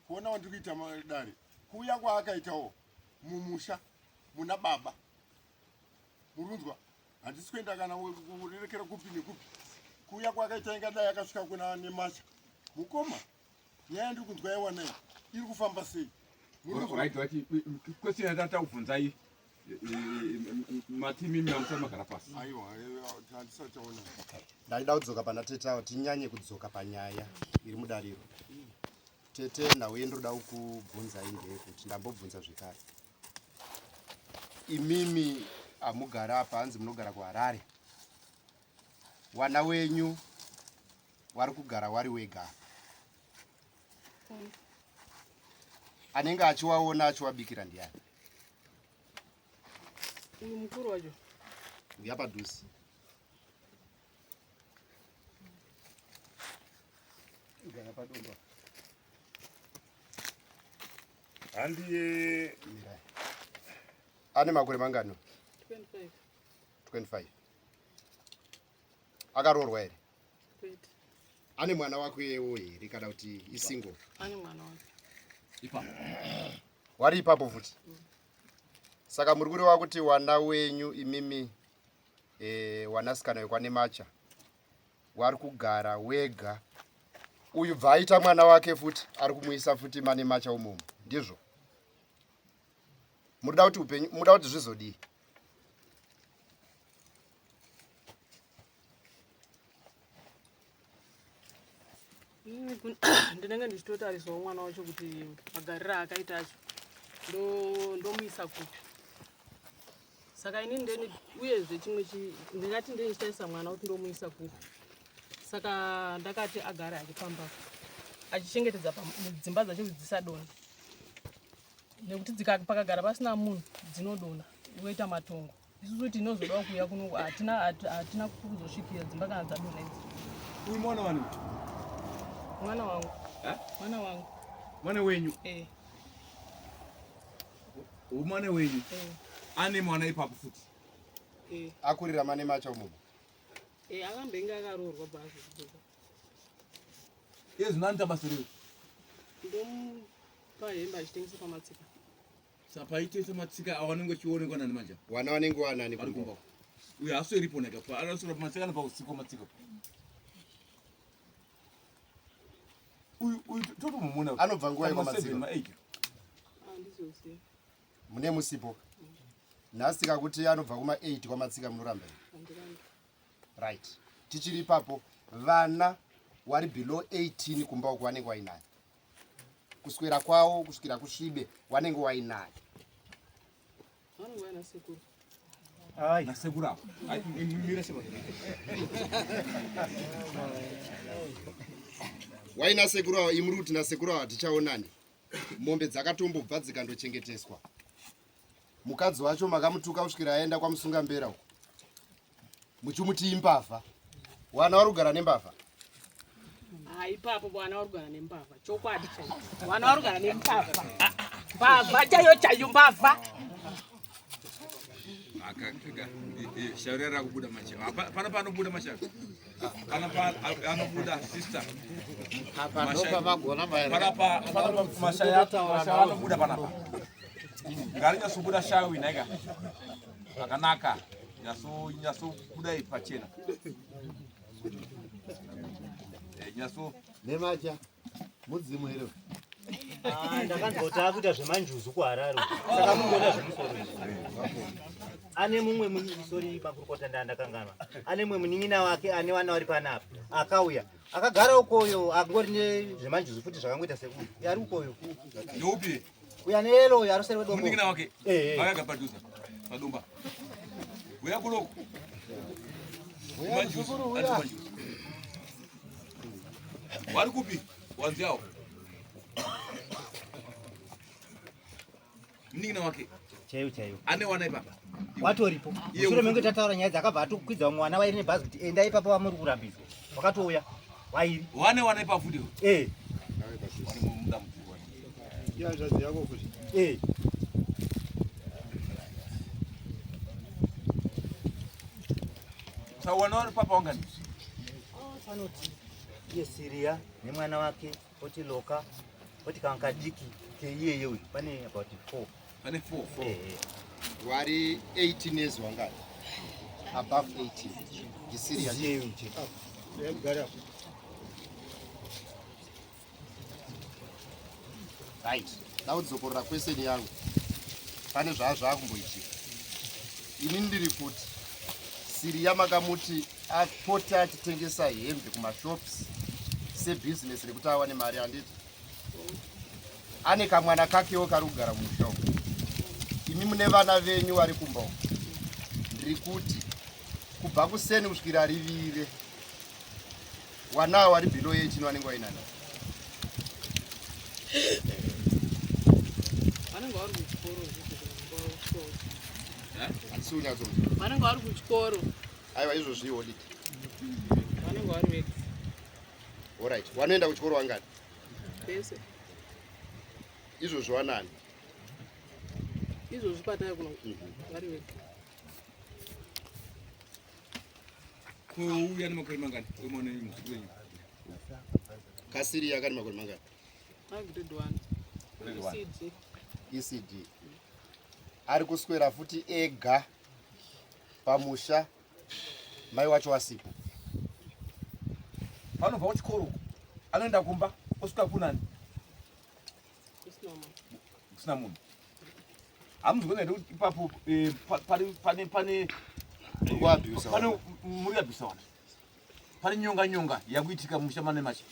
kuona wandiri kuita dare kuuya kwaakaitawo mumusha muna baba murunzwa handisi kuenda kana kurerekera kupi nekupi kuuya kwaakaita ingadai akasvika kuna nemasha mukoma nyaya yandiri kunzwa yawanai iri kufamba sei kwesini yatakubvunzai matimimi amusati magara pasi aiwa handisataona ndaida kudzoka pana tete avo tinyanye kudzoka panyaya iri mudariro tete nhau yendoda kukubvunzai ndeyekuti ndambobvunza zvekare imimi amugara apa hanzi munogara kuHarare wana wenyu wari kugara wari wega anenge achiwaona achiwabikira ndiani uyu mukuru wacho uya padhusi igara padomba handiye ane makore mangano 25 akaroorwa here ane mwana wakewo here kana kuti isingle ane mwana wake wari ipapo futi saka muri kureva kuti wana wenyu imimi wanasikana wekwane macha wari kugara wega uyu bva aita mwana wake futi ari kumuisa futi mane macha umomo ndizvo muda kuti zvizodii ndinenge ndichitotarisawo mwana wacho kuti magariro akaita acho ndomuisa kupi saka ini ndeni uyezve chimwe ndingati ndenichaisa mwana kuti ndomuisa kupi saka ndakati agare achifamba achichengetedza dzimba dzacho kuti dzisadonha nekuti pakagara pasina munhu dzinodonha woita matongo isusu tinozodawo kuuya kuno hatina kuzosvikira dzimba kana dzadonha idzi uyu mwana wani mwana wangu mwana wangu mwana wenyu mwana wenyu ane mwana ipapo futi akurira mane macha umomo akambenga akaroorwa bhazi ezvinanita basa reu ndomupa hembe achitengesa pamatsika sapaitengesa matsika awanenge chionekwa nani manja wana wanenge wanani vari kumba uyu hasweripo neka anosora pamatsika nepausiku matsika uyu totomumuna anobva nguva yekamatsika handizoziva mune musipo nhasika kuti anobva kuma8 kwamatsika munoramba right tichiri ipapo vana wari below 18 kumba uku wanenge wainayo kuswera kwawo kusvikira kusvibe wanenge wainayo vanenge vaina sekuru nasekuru apo waina sekuru avo imuri kuti nasekuru avo hatichaonani mombe dzakatombobva dzikandochengeteswa mukadzi wacho makamutuka kusvikira aenda kwamusungambera uko muchimuti imbavha Wana vari kugara nembavha? Ipapo wana vari kugara nembavha. Chokwadi chaicho. Wana vari kugara nembavha. Mbavha chaiyo mbavha. Shaurira kubuda mashaka. Pana panobuda mashaka. Pana anobuda sister. Apa ndopa magona maera. Pana mashaya anobuda panapa. Ngarinya subuda shawi nega. Akanaka. Nyaso buda ipachena. Nyaso nemacha mudzimu here. Ndakanzwa kuita zvemanjuzu kuHarare. Saka mungoona zvemusoro. Ane mumwe musori makurukota ndakanganwa. Ane mumwe munin'ina wake ane wana vari panapa. Akauya. Akagara ukoyo angori nezvemanjuzu futi zvakangoita sekuti. Yari ukoyo. Ndopi? Uya nero yarusere wedombo. Munin'ina wake. Akagapaduza. Padumba. Uya kuloko. Manjuzu. Wari kupi? Wanziao. Munin'ina wake. Chaiyo. Ane wana ipapa. Watoripo. Mushure mengu tataura nyaya dzakabva atokwidza mwana wairi nebhazi kuti endai ipapo vamuri kurambizwa. Wakatouya. Wairi. Wana ipapo futi. Yanzvadzi yako kuti. Saka wana vari papa wangani? Panoti iye Siria nemwana wake oti Loka oti kankadiki keiyeye uyu pane about 4. Pane 4. Vari 18 years wangari? Above 18. Isiriya right. Ndaudzokorera kweseni yangu. Pane zvaakumboitika. Ini ndiri kuti Siria makamuti apota achitengesa hembe kumashops sebusiness rekuti awane mari handiti. Ane kamwana kakewo kari kugara mumusha umu. Imi mune vana venyu vari kumba umu. Ndiri kuti kubva kuseni kusvikira rivire wana vari below 18 vanenge vainana. Vanenge vari kuchikoro. Handisi kunyatso. Vanenge vari kuchikoro. Aiwa izvozvi holiday. Vanenge vari vega. Alright. Wanoenda kuchikoro wangani? Pese. Izvozvi wanani? Izvozvi pataya kuno. Vari vega. Kuuya nemakore mangani? Kwemwana muzukuru. Kasiriya kane makore mangani? Grade 1. ECD. Ari kuswera futi ega pamusha mai wacho wasipo. Panobva kuchikoro anoenda kumba osvika kunani? Kusina munhu. Hamuzogona here kuti ipapo pane muri abhisa wana. Pane nyonga yakuitika mumusha mane machi.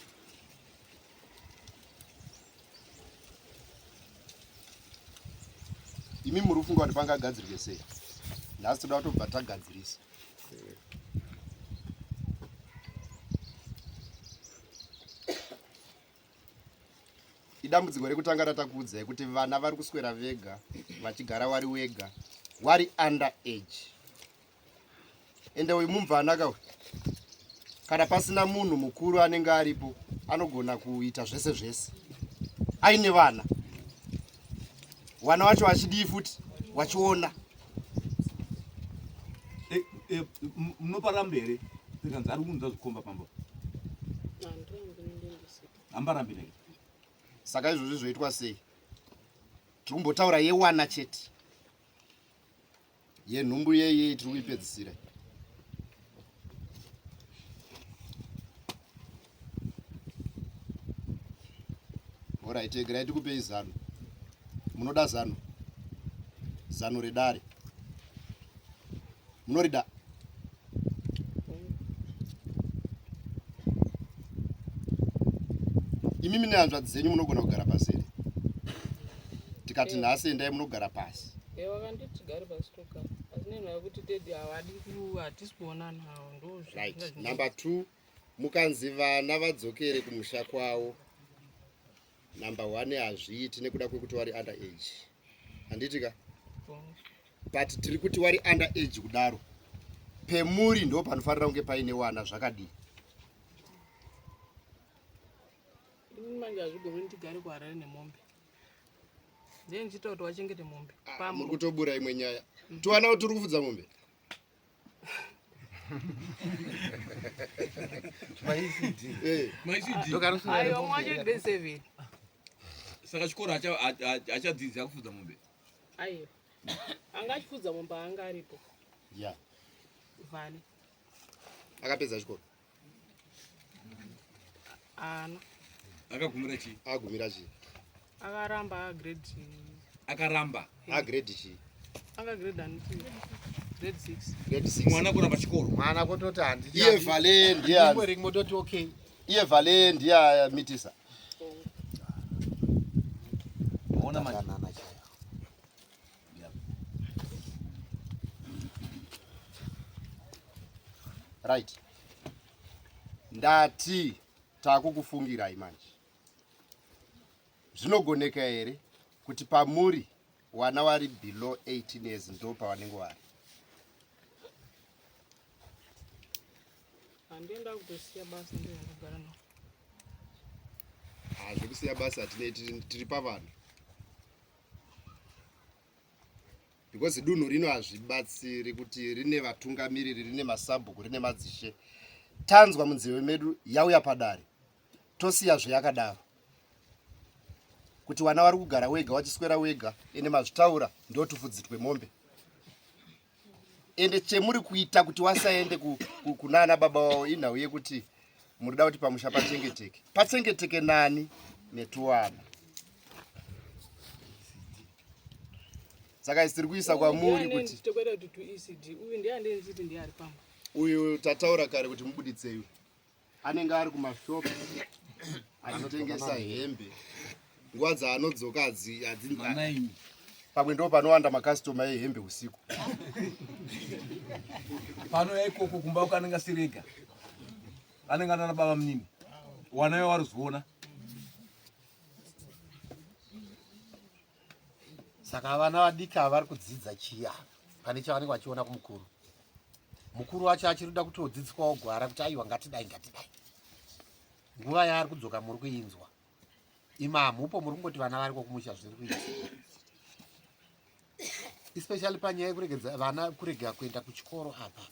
Imi muri kufunga kuti pangagadzirwe sei? Nhasi toda kutobva tagadzirisa. Idambudziko rekutanga ratakuudzai kuti vana vari kuswera vega vachigara wari wega wari under age. Ende uyu mumvanaka uyu kana pasina munhu mukuru anenge aripo anogona kuita zvese aine vana. Wana wacho wachidii futi wachiona. Munoparambe here? Tikanzi ari kunza zvikomba pamba. Hambarambi neke. Saka izvozvi zvoitwa sei? Tiri kumbotaura yewana chete. Yenhumbu yeye tiri kuipedzisira. Alright, egerai tikupei zano. Munoda zano? Zano redare. Munorida? Imi mine hanzvadzi dzenyu munogona kugara pasi here? Tikati nhasi endai munogara pasi. Vakanditi tigare pasi togara. Asi nenhaya yekuti dedi hatisi kuonana nawo ndo. Right. Number 2, mukanzi vana vadzokere kumusha kwavo. Number 1 hazviiti nekuda kwekuti wari under age. Handitika? But tiri kuti wari under age kudaro. pemuri ndo panofanira kunge paine wana zvakadii. Ini manje hazvigoni ndigare kuHarare nemombe. Ndiye ndichita kuti wachengete mombe. Muri kutobura imwe nyaya. Tiwana kuti tiri kufudza mombe. Aiwa mwacho grade 7. Saka chikoro achadzidzisa kufudza mombe. Aiwa. Angachifudza mombe anga aripo. Ya. Vale. Akapedza chikoro. Ana. Akagumira chii? Agumira chii? Akaramba grade. Akaramba. Grade chii? Anga grade anti. Grade 6. Grade 6. Mwana kuramba chikoro. Mwana kutoti handi. Iye Vale ndiye. Imwe ringi mototi okay. Iye Vale ndiye mitisa. Ona manje. Right. Ndati takukufungirai manje. Zvinogoneka here kuti pamuri wana vari below 18 years ndo pavanenge vari. Handienda kutosiya basa ndiye ndagara nawo. Zvekusiya basa tiri pavanhu. Because dunhu rino hazvibatsiri kuti rine vatungamiriri, rine masabhuku, rine madzishe. Tanzwa munzeve medu yauya padare. Tosiya zvayakadaro. Kuti wana vari kugara wega, wachiswera wega, ene mazvitaura ndotufudzitwe mombe. Ende chemuri kuita kuti wasaende kunana baba wavo inhau yekuti murida kuti pamusha pachengeteke. Pachengeteke nani netuwana. Saka isiri kuisa kwamuri kuti titokwenda kuti tu-ECD uyu ndiye andenziti ndiye ari pamba. Uyu tataura kare kuti mubuditseyu. Anenge ari kumashopu achitengesa hembe. Nguva dzaanodzoka hadzini. Pamwe ndo panowanda makastoma ehembe usiku. Pano yaikoko kumba ukanenge sirega. Anenge ana baba mnini. Wanayo waruziona. Saka vana vadika vari kudzidza chiya pane chavanenge vachiona kumukuru. Mukuru wacho achirida kutodzidziswawo gwara kuti aiwa ngatidai. Nguva yaari kudzoka muri kuinzwa. Imamupo muri kungoti vana vari kokumusha zviri kuita. Especially panyaya yekuregedza vana kurega kuenda kuchikoro apa.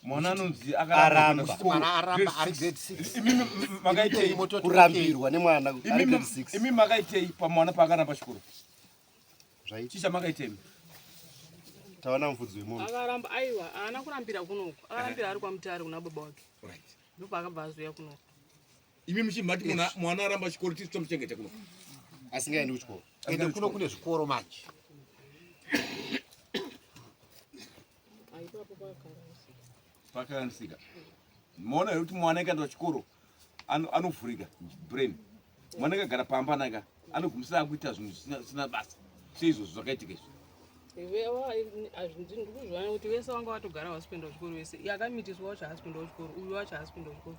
Mwana anonzi Aramba. Mwana aramba ari grade 6. Imimi makaitei kurambirwa nemwana ari grade 6. Imimi makaitei pamwana pakaramba chikoro. Right. Chicha makaitei. Tawana mufudzi wemombe. Akaramba aiwa haana kurambira kunoku. Akarambira ari kwamutare kuna baba wake. Right. Ndipo akabva azoya kunoku. Imimi chimati mwana aramba chikoro tisi tomuchengete kuno. Asingaendi kuchikoro. Ende kuno kune zvikoro manje. Aipapo Pakanisika. Mona kuti mwana akaenda kuchikoro anovhurika brain. Mwana akagara pamba naka anogumisira kuita zvinhu zvisina basa. Seizvozvo zvakaitika izvo. ndikuzvivana kuti vese vanga vatogara vasipinda kuchikoro vese. Yakamitiswa wacho haasipinda kuchikoro. Uyu wacho haasipinda kuchikoro.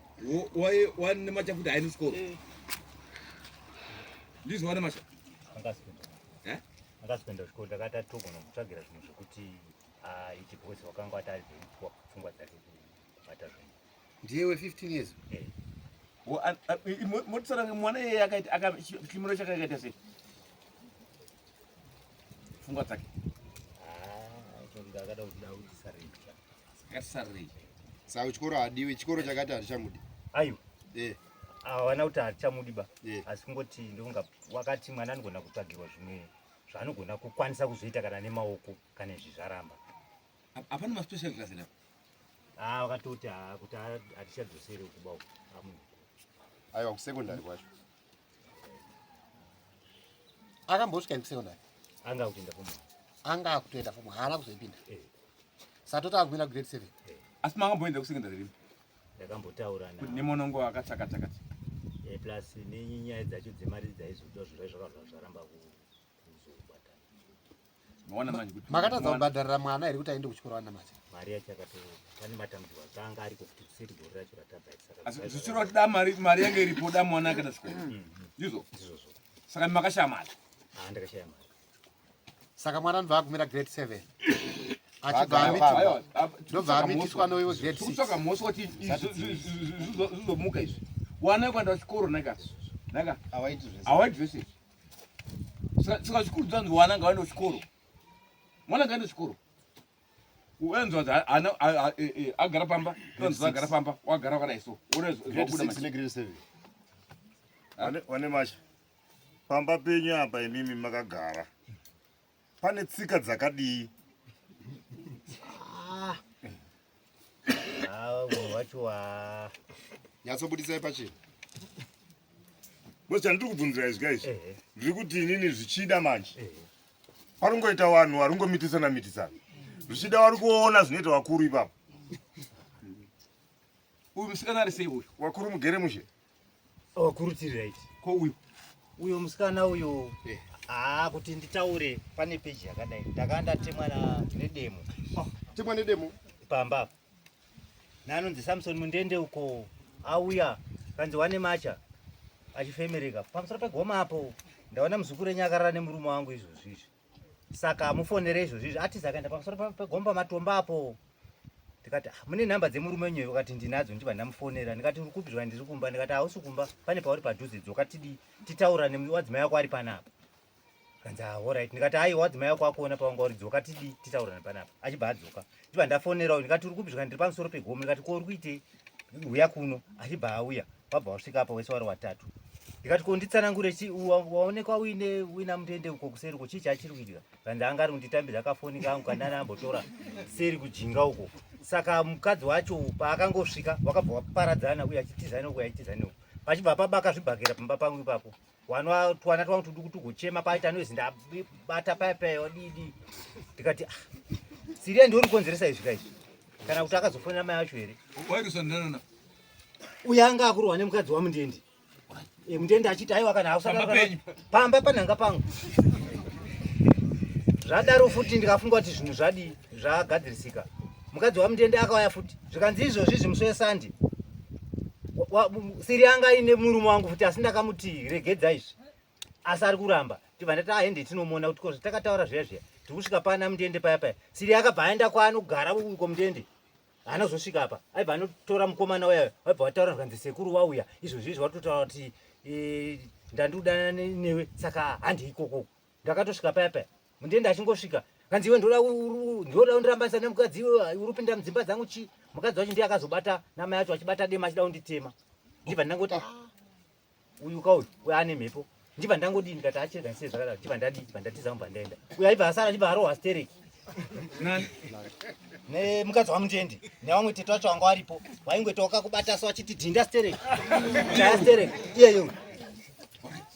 Wane macha kuti haendi kuchikoro. Ndizvo wane macha. Akasipinda kuchikoro takati atogona kutsvagira zvinhu zvekuti iti because wakanga watazveitwa pfungwa dzake kubata zvinhu. Ndiye we15 years. Motisana mwana yeye akaita chimiro chakaita sei? Pfungwa dzake. Akada kuti Daudi Sarija. Akasarija. Saka chikoro hadiwi, chikoro chakati hachamudi. Aiwa. Wana kuti hachamudi ba. Yeah. Asi kungoti ndonga wakati mwana anogona kutsvagirwa zvimwe zvaanogona kukwanisa kuzoita kana nemaoko kana zvizvaramba. Hapana maspecial class ena. Wakatoti kuti hatichadzosere kuba uku. Aiwa kusekondari kwacho. Akambosvika kusekondari. Anga kutoenda fomu. Anga kutoenda fomu haana kuzoipinda. Satota agumira grade 7. Asi mangamboenda kusekondari rimwe. Ndakambotaura na nemonongo akatsakataka. Plus nenyaya dzacho dzemari dzaizoita zvaramba kuzobata. Maona manje kuti Makatadza kubhadharira mwana iri kuti aende kuchikoro ana mati. Mari yacho pane matambudziko akanga ariko kuti kuseti gori racho ratabva asi zvichiro kuti da mari yange iripo da mwana akaenda chikoro. Ndizvo. Saka makashaya mari. Ndakashaya mari. Saka mwana ndobva agumira grade 7. ndobva amitiswa noiwo kusaka mhosva kuti zvizomuka izvi wana kuenda kuchikoro naka awaiti zvese saka chikuru dzanzi wana ngawaenda kuchikoro mwana ngaenda kuchikoro uenzwa agara pamba agara pamba wagara wakadai so wane masha pamba penyu apa imimi makagara pane tsika dzakadii wacho nyatsobudisai pachena bose chandiri kubvunzira izvika izvi ndiri kuti inini zvichida manje paringoita vanhu varingomitisana zvichida vari kuona zvinoita vakuru ipapo uyu musikana ari sei uyu vakuru mugere mushe wakuru tiri right ko uyu musikana uyu kuti nditaure pane peji yakadai ndakanda temwa nedemo pamba nanonzi Samson Mundende uko auya kanzi wane macha achifemereka pamusoro pegoma apo ndaona muzukuru enyakarara nemurume wangu izvozvizvi saka amufonere izvozvizvi ati zakaenda pamusoro pegomba matomba apo ndikati mune nhamba dzemurume wenyu wakati ndinadzo ndibva ndamufonera ndikati uri kupi zvandiri kumba ndikati hausi kumba pane pauri padhuze dzoka titaura wadzimai wako ari panapa kanzi alright ndikati ai wadzimai wako akuona pawanga uri dzoka titaurane panapa achibva adzoka ndibva ndafonera ndikati uri kupi zvandiri pamusoro pegoma ndikati ko uri kuite uya kuno achibva auya wabva wasvika apa wese wari watatu ndikati ko nditsanangure waonekwa uina Mundende uko kuseri uko chii chachiri kuitika kanzi anga ari kunditambidza akafoni kangu kandana ambotora seri kujinga uko saka mukadzi wacho paakangosvika wakabva waparadzana uye achitizana uko achitizana uko pachibva pabaka zvibhakera pamba pangu ipapo twana twangu tudukutugochema paita anozi ndabata paya wadidi ndikati Siria ndiuri kukonzeresa izvika izvi kana kuti akazofonera mai acho here wairisandanana uya anga akurohwa nemukadzi waMundende Mundende achiti aiwa kana pamba panhanga pangu zvadaro futi ndikafunga kuti zvinhu zvagadzirisika mukadzi waMundende akauya futi zvikanzi izvozvi musi wesandi Siria anga ine murume wangu futi asi ndakamuti regedza izvi asi ari kuramba ndibva ndati ahende tinomuona kuti ko zvatakataura zviya tiri kusvika pana Mundende paya Siria akabva aenda kwaanogara uko Mundende anozosvika apa aibva anotora mukomana uya aibva wataura zvikanzi sekuru wauya izvozvizvi watotaura kuti ndandudana newe saka handi ikoko ndakatosvika paya Mundende achingosvika kanzi iwe ndoda undirambanisa nemukadzi iwe uri kupinda mudzimba dzangu chi mukadzi wacho ndiye akazobata namai acho achibata dema achida kunditema ndibva ndangoti uyu kauyu uya ane mhepo ndibva ndangodi ndikati achirega sei zvakadaro ndibva ndatiza mubva ndaenda uyo aibva asara achibva arohwa stereki nemukadzi waMundende nevamwe tete wacho wanga waripo waingotoka kubata so achiti dhinda stereki chaya stereki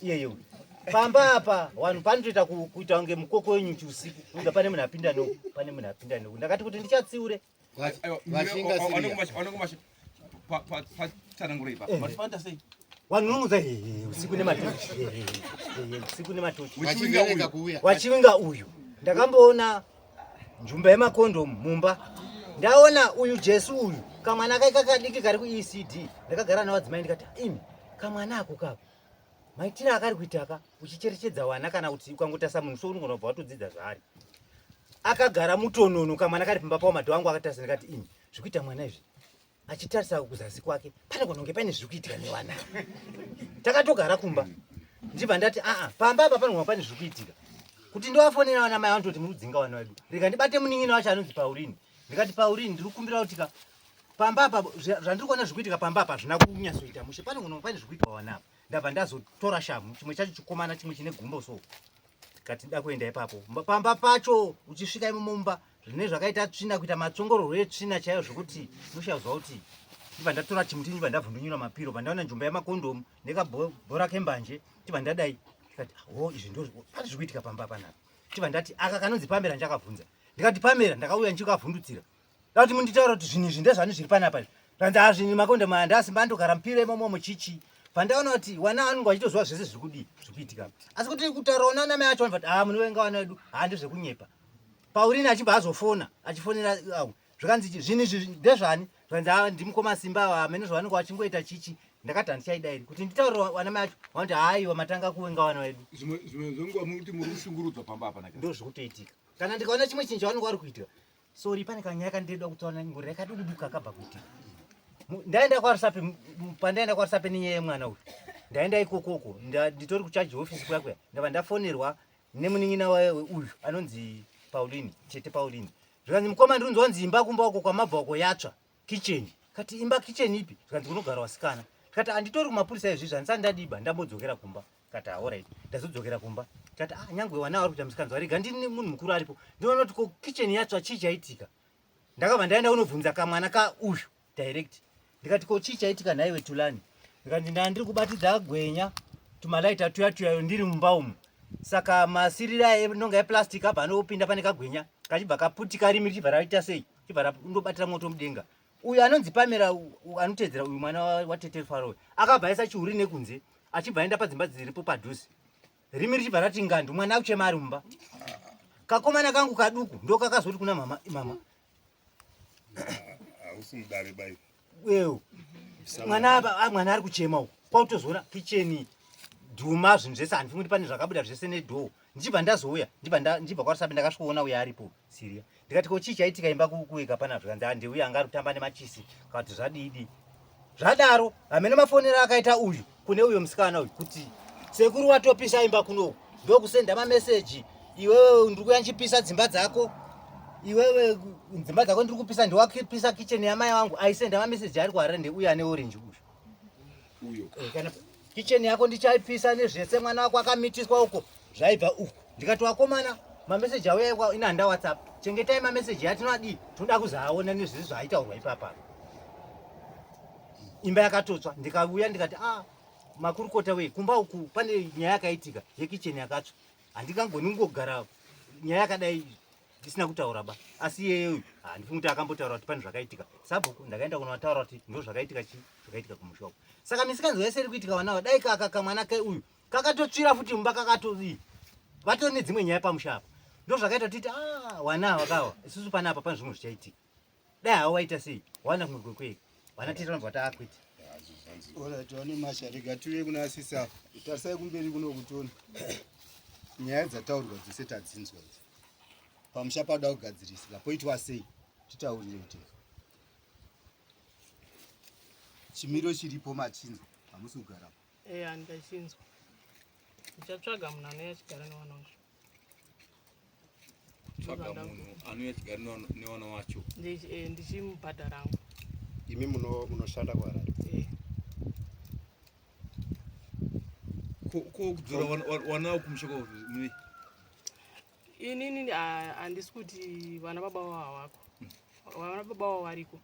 iyeyo pamba apa vanhu panotoita kuita kunge mukoko wenyu chiusiku unga pane munhu apinda nou ndakati kuti ndichatsiure vanhu nomuza usiku nematochi wachivinga uyu ndakamboona njumba yemakondomu mumba ndaona uyu Jesu uyu kamwana kake kakadiki kari kuECD ndakagara navadzimai ndikati imi kamwana ako kako maitira akari kuitaka uchicherechedza wana kana kuti ukangotasa munhu so unogona kubva watodzidza zvaari akagara mutonono kamwana kari pamba pawo madho wangu akatarisa ndikati imi zvikuita mwana izvi achitarisa kuzasi kwake pane kunonge paine zviri kuitika newana takatogara kumba ndibva ndati pamba apa panogona pane zviri kuitika kuti ndiwafonera wana mai vanototi muri kudzinga wana wedu rega ndibate munin'ina wacho anonzi Paurini ndikati Paurini ndiri kukumbira kuti pamba apa zvandiri kuona zviri kuitika pamba apa hazvina kunyatsoita mushe pane kunonge paine zviri kuitika wana apa ndabva ndazotora shamhu chimwe chacho chikomana chimwe chine gumbo so kati ndida kuenda ipapo pamba pacho uchisvika imomba zvine zvakaita tsvina kuita matsongororo etsvina chaiyo zvokuti unoshazwa kuti ndibva ndatora chimuti ndibva ndavhundunyura mapiro pandaona njumba yemakondomu nekabhora kembanje ndibva ndadai ndikati izvi ndo pane zviri kuitika pamba panapa ndibva ndati aka kanonzi Pamera ndakabvunza ndikati Pamera ndakauya ndichikavhundutsira ndati munditaura kuti zvinhu izvi ndezvani zviri panapa kanzi hazvini makondomu andasi mbandogara mupiro imomo muchichi pandaona kuti wana vanonga vachitozwa zvese zviri kuitika asi kuti kutaura ona namai acho vanoti munovenga wana wedu ndezvekunyepa Paurini achibva azofona achifonera zvikanzi zvinhu izvi ndezvani zvikanzi ndimukoma simba amene zvavanonga vachingoita chichi ndakati handichaidairi kuti nditaurira wana mai acho vanoti haiwa matanga kuvenga wana wedu zvimwe zvenguva muti muri kushungurudza pamba apa ndo zviri kutoitika kana ndikaona chimwe chinhu chavanonga vari kuitika sorry pane kanyaya kandidoda kutaura ngori rakaduduka kabva kuti ndaenda kwaRusape pandaenda kwaRusape nenyaya yemwana uyu ndaenda ikokoko nditori kuchaji office kwakwe ndabva ndafonerwa nemunin'ina uyu anonzi Pauline Chete Pauline zvikanzi mukoma ndiri nzonzi imba kumba uko kwamabva uko yatsva kitchen kati imba kitchen ipi zvikanzi kunogara wasikana kati anditori kumapurisa izvi zvanisati ndadiba ndambodzokera kumba kati alright ndazodzokera kumba kati nyangwe wana ari kuita musikanzi warega ndini munhu mukuru aripo ndinoona kuti kitchen yatsva chii chaitika ndakabva ndaenda kunobvunza kamwana ka uyu direct ndikati ko chii chaitika nhaiwe Tulani ndikati ndandiri kubatidza gwenya tumalaita tuyatuyayo ndiri mumba umu saka masirira enonga eplastic abva anopinda pane kagwenya kachibva kaputika rimi richibva raita sei chibva undobatira moto mudenga uyu anonzi Pamela anotedzera uyu mwana waTete Faro akabva aisa chiuri nekunze achibva aenda padzimba dziripo padhuze rimi richibva rati ngandu mwana akuchema ari mumba kakomana kangu kaduku ndo kakazoti kuna mama ausimudare bai wewe mwana ari kuchema uko kwautozona kicheni dhuma zvinhu zvese handifuni kuti pane zvakabuda zvese nedhoo ndichibva ndazouya ndibva kwaRusape ndakasvikoona uya aripo Siria ndikati ko chii chaitika imba kuweka panazvo kanzi handeuya anga ari kutamba nemachisi kati zvadidi zvadaro hamene mafonero akaita uyu kune uyo musikana uyu kuti sekuru watopisa imba kuno ndokusenda mameseji iwewe ndiri kuya nchipisa dzimba dzako iwewe dzimba dzako ndiri kupisa ndiwakipisa kitchen yamai wangu aisenda mameseji ari kuharira ndeuya ane orange uyu kana kitchen yako ndichaipisa nezvese mwana wako akamitiswa uko zvaibva uko ndikati wakomana mameseji auya ina handa WhatsApp chengetai mameseji yatinodii tinoda kuzoaona nezvese zvaaitaurwa ipapa imba yakatotsva ndikauya ndikati makurukota wei kumba uku pane nyaya yakaitika yekicheni yakatsva handingangoni kungogara nyaya yakadai ndisina kutaura ba asi yeye uyu handifuni kuti akambotaura kuti pane zvakaitika sabhuku ndakaenda kunovataura kuti ndo zvakaitika chii zvakaitika kumusha uku saka misikanzi wese iri kuitika vanawo dai kamwana ke uyu kakatotsvira futi mumba kakatodii vatori nedzimwe nyaya pamusha apa ndo zvakaita titi wana wakawa isusu panapa pane zvimwe zvichaitika dai hawo waita sei wana kumwe kwekweka wana tiri vanobva taakwiti Tone masharika tiuye kuna asisa tarisai kumberi kuno kutoni nyaya dzataurirwa dzese tadzinzwa idzi pamusha pada kugadzirisika poitwa sei titaurire kuti chimiro chiripo machinzwa hamusi kugarapo handichinzwa ndichatsvaga munhu anouya achigara newana wacho tsvaga munhu anouya achigara newana wacho ndichimubhadhara angu imi munoshanda kwaRari kudzora wana kumusha kwamune inini handisi kuti vana baba wavo hawako vana baba wavo variko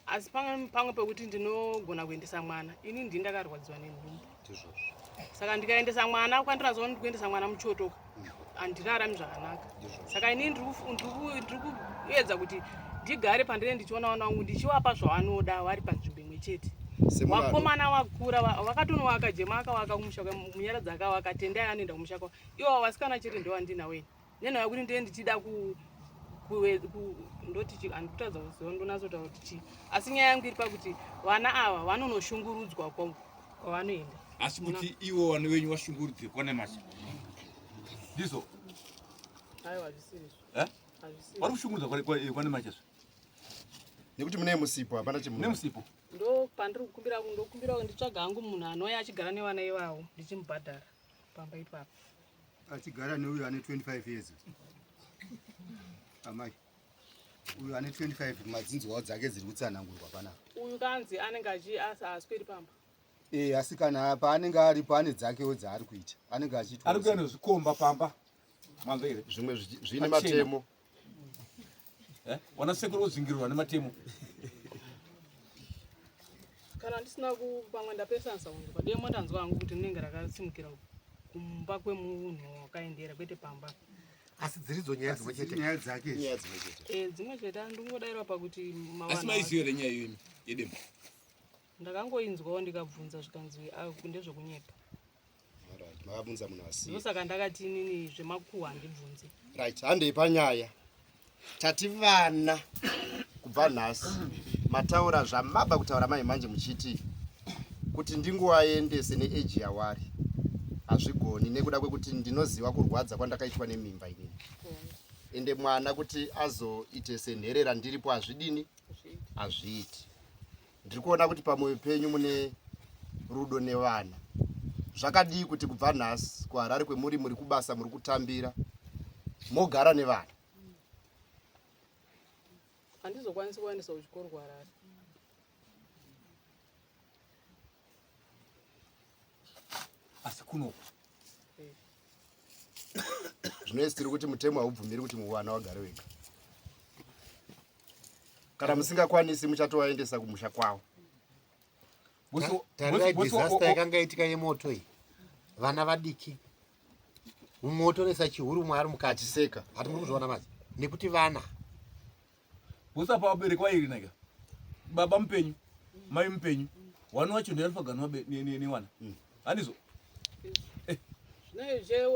asi pamwe pekuti ndinogona kuendesa mwana inini ndini ndakarwadziwa nenhumbu saka ndikaendesa mwana kwandirazoona kuendesa mwana muchotoka handirarami zvakanaka saka inini ndiri kuedza kuti ndigare pandine ndichiona vana vangu ndichivapa zvavanoda vari panzvimbo imwe chete vakomana vakura vakatonowaka jema akavaka kumusha munyara dzakavaka tendai anoenda kumusha kwavo ivo vasikana chete ndowandinaweni nenhau yakuti ndee ndichida ndoti handikutadza kuziva ndonatsotaura kuti chii asi nyaya yangu iri pakuti vana ava vanonoshungurudzwa kwavanoenda asi kuti ivo vana venyu vashungurudzirwa nemasha ndizvo aiwa hazvisizvo vari kushungurudzwa kwanemachazvo nekuti mune musipo hapana mune musipo ndo pandiri kukumbira nditsvaga hangu munhu anouya achigara nevana ivavo ndichimubhadhara pamba ipapa achigara neuyo ane 25 years amai uyu ane 25 madzinzwawo dzake dziri kutsanangurwa panapa uyu kanzi anenge asweri pamba asi kana paanenge aripo ane dzakewo dzaari kuita anenge achiitwa ari kuenda zvikomba pamba mamvere zvimwe zvine matemo wana sekuru wozingirirwa nematemo kana ndisina pamwe ndapesanisa unhu pademo ndanzwa hangu kuti rinenge rakasimukira kumba kwemunhu wakaendera kwete pamba asi dziridzo nyaya dzimwe chete nyaya dzake dzimwe chete ndingodayirwa pakuti asi maiziyo renyaa iyoimi yedemo ndakangoinzwawo ndikabvunza zvikanzi ndezvekunyepa makabvunza munhu asiye ndosaka ndakati inini zvemakuhwa handibvunzi right handei panyaya tati vana kubva nhasi mataura zvamaba kutaura mai manje muchiti kuti ndingovaendese neeji yawari hazvigoni nekuda kwekuti ndinoziva kurwadza kwandakaitwa nemimba inini ende mwana kuti azoite senherera ndiripo hazvidini hazviiti. Ndiri kuona kuti pamwoyo penyu mune rudo nevana. Zvakadii kuti kubva nhasi kuHarare kwemuri muri kubasa muri kutambira mogara nevana? Handizokwanisa kuendesa kuchikoro kuHarare. Asi kuno Zvinoisi tiri kuti mutemo haubvumiri kuti muvana wagare wega. Kana musingakwanisi muchatovaendesa kumusha kwavo. Tarira disaster yakanga itika yemoto iyi. Vana vadiki. Moto nesa chihuru mwari mukati Seka. hati muri kuzviona mazi. Nekuti vana. Bosa pa wabereki wairi naga. Baba mpenyu, mai mpenyu. Wanu wacho ndiye alifagana ni wana. Handizo.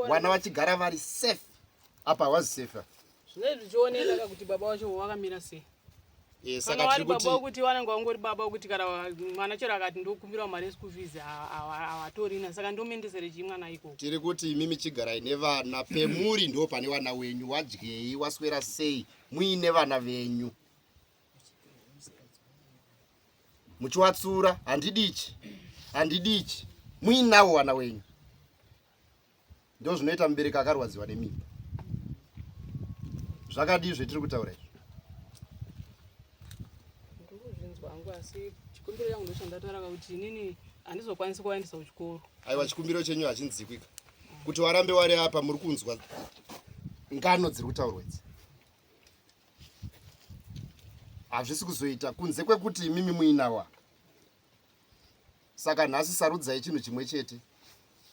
Wana vachigara vari safe. Apa hawazi safe. Zvine zvichioneka kuti baba wacho wakamira sei. Saka tiri kuti baba kuti wananga wangori baba kuti kana mwana chero akati ndokumbira mari school fees avatorina saka ndomendesere chimwana iko. Tiri kuti imimi chigarai nevana pemuri ndo pane vana wenyu wadyei waswera sei muine vana venyu. Muchiwatsura handidichi muinawo vana wenyu. Ndo zvinoita mubereki akarwadziwa nemimba. Zvakadii zvetiri kutaura izvi? Ndikuzvinzwa hangu asi chikumbiro changu ndochandataura kuti inini handizokwanisa kuvaendesa kuchikoro. Aiwa, chikumbiro chenyu hachinzikwika. Kuti warambe wari apa muri kunzwa ngano dziri kutaurwa idzi. Hazvisi kuzoita kunze kwekuti imimi muinawa. Saka nhasi sarudzai chinhu chimwe chete.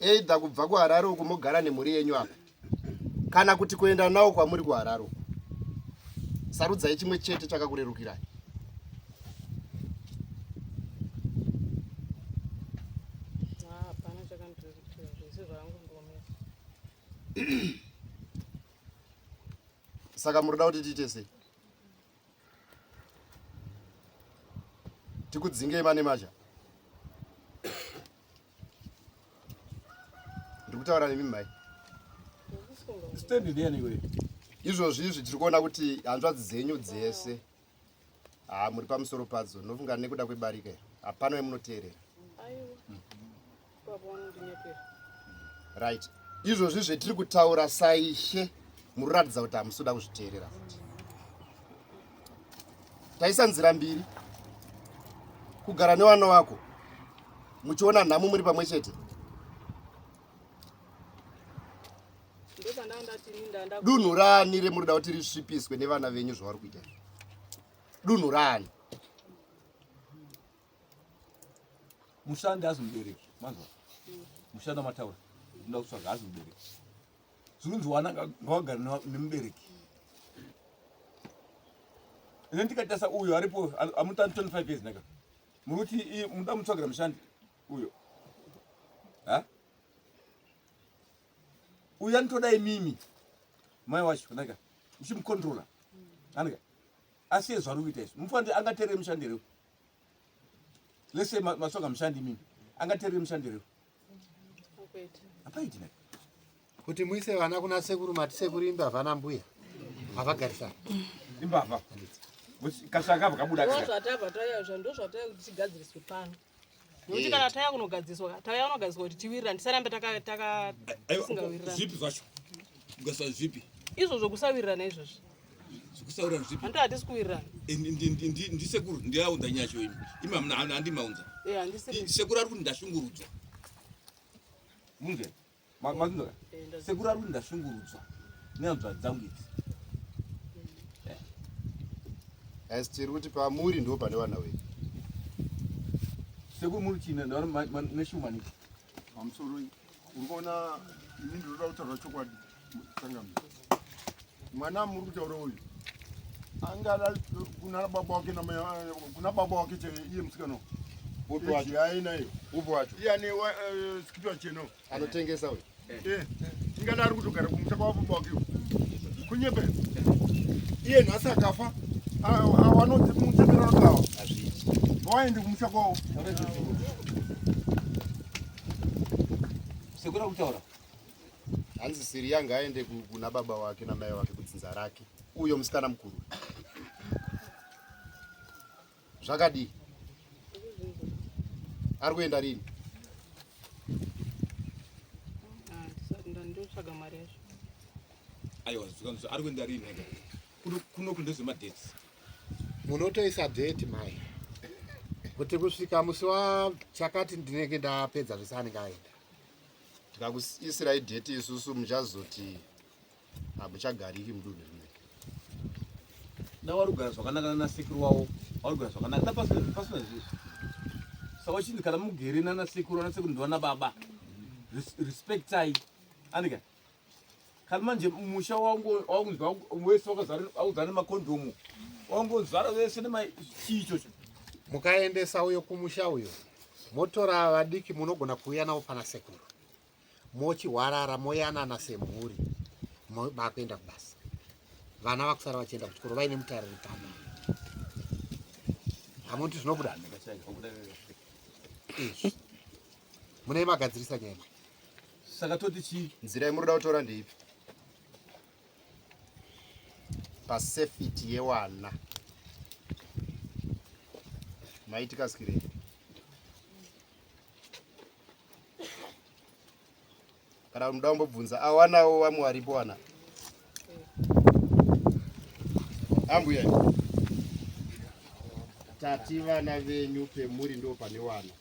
Either kubva kuHarare uku mogara nemhuri yenyu apa. Kana kuti kuenda nawo kwamuri kuHarare. Sarudzai chimwe chete chakakurerukirai. Hapana chakandirerukira zvese zvangu ngomera. Saka muri kuda kuti tiite sei? Tikudzingei mane macha. Ndikutaura nemi mai. stand there anyway. Izvozvi tiri kuona kuti hanzvadzi dzenyu dzese muri pamusoro padzo nofunga nekuda kwebarika iri hapana wemunoteerera. Right. Izvozvi zvetiri kutaura saishe muri kuratidza kuti hamusoda kuzviteerera futi. Taisa nzira mbiri. Kugara nevana wako muchiona nhamo muri pamwe chete. Dunhu rani remuri kuda kuti risvipiswe nevana venyu zvavari kuita? Dunhu rani? Mushandi hazi mubereki, manzwa. Mushanda mataura. Ndoda kutsvaga hazi mubereki. Zvinonzi wana ngawagara nemubereki. Ine ndikatasa uyo aripo amutani 25 years naga. Muri kuti muda mutsvagira mushandi uyo. Ha? Uyo anotodai mimi. Mai wacho naga. Uchimukontrola. Naga. Asiye zvari kuita izvi. Mufandi angateerera mushandi here. Lese matsvaga mushandi mimi. Angateerera mushandi here. Apaiti naga. Kuti muise vana kuna sekuru mati sekuru imba vana mbuya. Havagarisana. Imba hava. Kasakava kabuda kaka. Zvatabva tayazva ndo zvataya kuti tigadziriswe pano. Nokuti kana taya kunogadziriswa, taya unogadziriswa kuti tiwirira ndisarambe tisingawirirani. Zvipi zvacho? Kugasa zvipi? Izvo zvokusawirirana izvozvi. Zvokusawirirana zvipi? Handi hatisi kuwirirana. Ndisekuru ndiyaunda nyacho imi. Ima handimaunza. Handisi. Sekuru ari kuti ndashungurudzwa. Munge. Mazindoka. Sekuru ari kuti ndashungurudzwa. Nehanzva dzangu idzi. Asi tiri kuti pamuri ndo pane vana venyu. Sekuru muri china neshumaniki. Pamusoro urikuona ini ndinoda kutaura chokwadi tsangamira. Mwana muri kutaura uyu angada kuna baba wake na kuna baba wake iye musikana. Upi wacho? Yainayo. Upi wacho? Iyane skitwa cheno. Anotengesa uyu. Ingada ari kutogara kumusaka wababa wake. Kunyepe. Iye nhasi akafa. Awanoti kumutemera kawa. Azviti. Waende kumusha kwawo. Sekuru kutaura. Hanzi siri yanga aende kuna baba wake na mai wake kudzi. dzinza rake uyo musikana mukuru zvakadii ari kuenda rini ndotsvaga mari yacho aiwa zikanzvo ari kuenda rini ega kuno kundezvemadheti munotoisa dheti mai kuti kusvika musi wachakati ndinenge ndapedza zvese anenge aenda. tikakuisirai dheti isusu muchazoti hamuchagariki mududu zvimwe navari kugara zvakanaka nasekuru wavo vari kugara zvakanaka napasina zvizvo saka chindi kana mugere nanasekuru ndiwana baba respectai andika kana manje musha wangunzwa wese wakuzara nemakondomu wangonzvara wese nemachiichocho mukaendesa uyo kumusha uyo motora vadiki munogona kuuya navo pana sekuru mochihwarara moyanana semhuri makuenda kubasa vana vakusara vachienda kuchikoro vaine mutariri pamba hamuti zvinobuda izvi munei magadzirisa nyama saka toti chii nzira yemunoda kutora ndeipi pasafety yewana maitikasikirei kana muda kumbobvunza awanawo vamwe varipo wana ambuya tati vana venyu pemuri ndo pane wana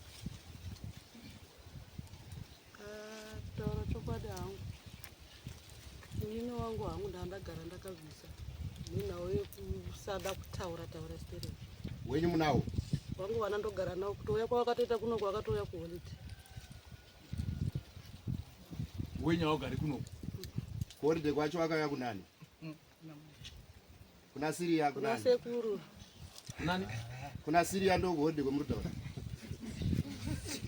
taura chokwadi hangu inini wangu hangu ndandagara ndakabvisa ninawo yekusada kutaura stereki wenyu munawo wangu vana ndogara nawo kutouya kwavakatoita kuno kwakatouya kuholide wenyu augari kuno kuholide kwacho akauya kunani kuna Siria kuna sekuru nani kuna Siria ndo kuholide kwemurutaura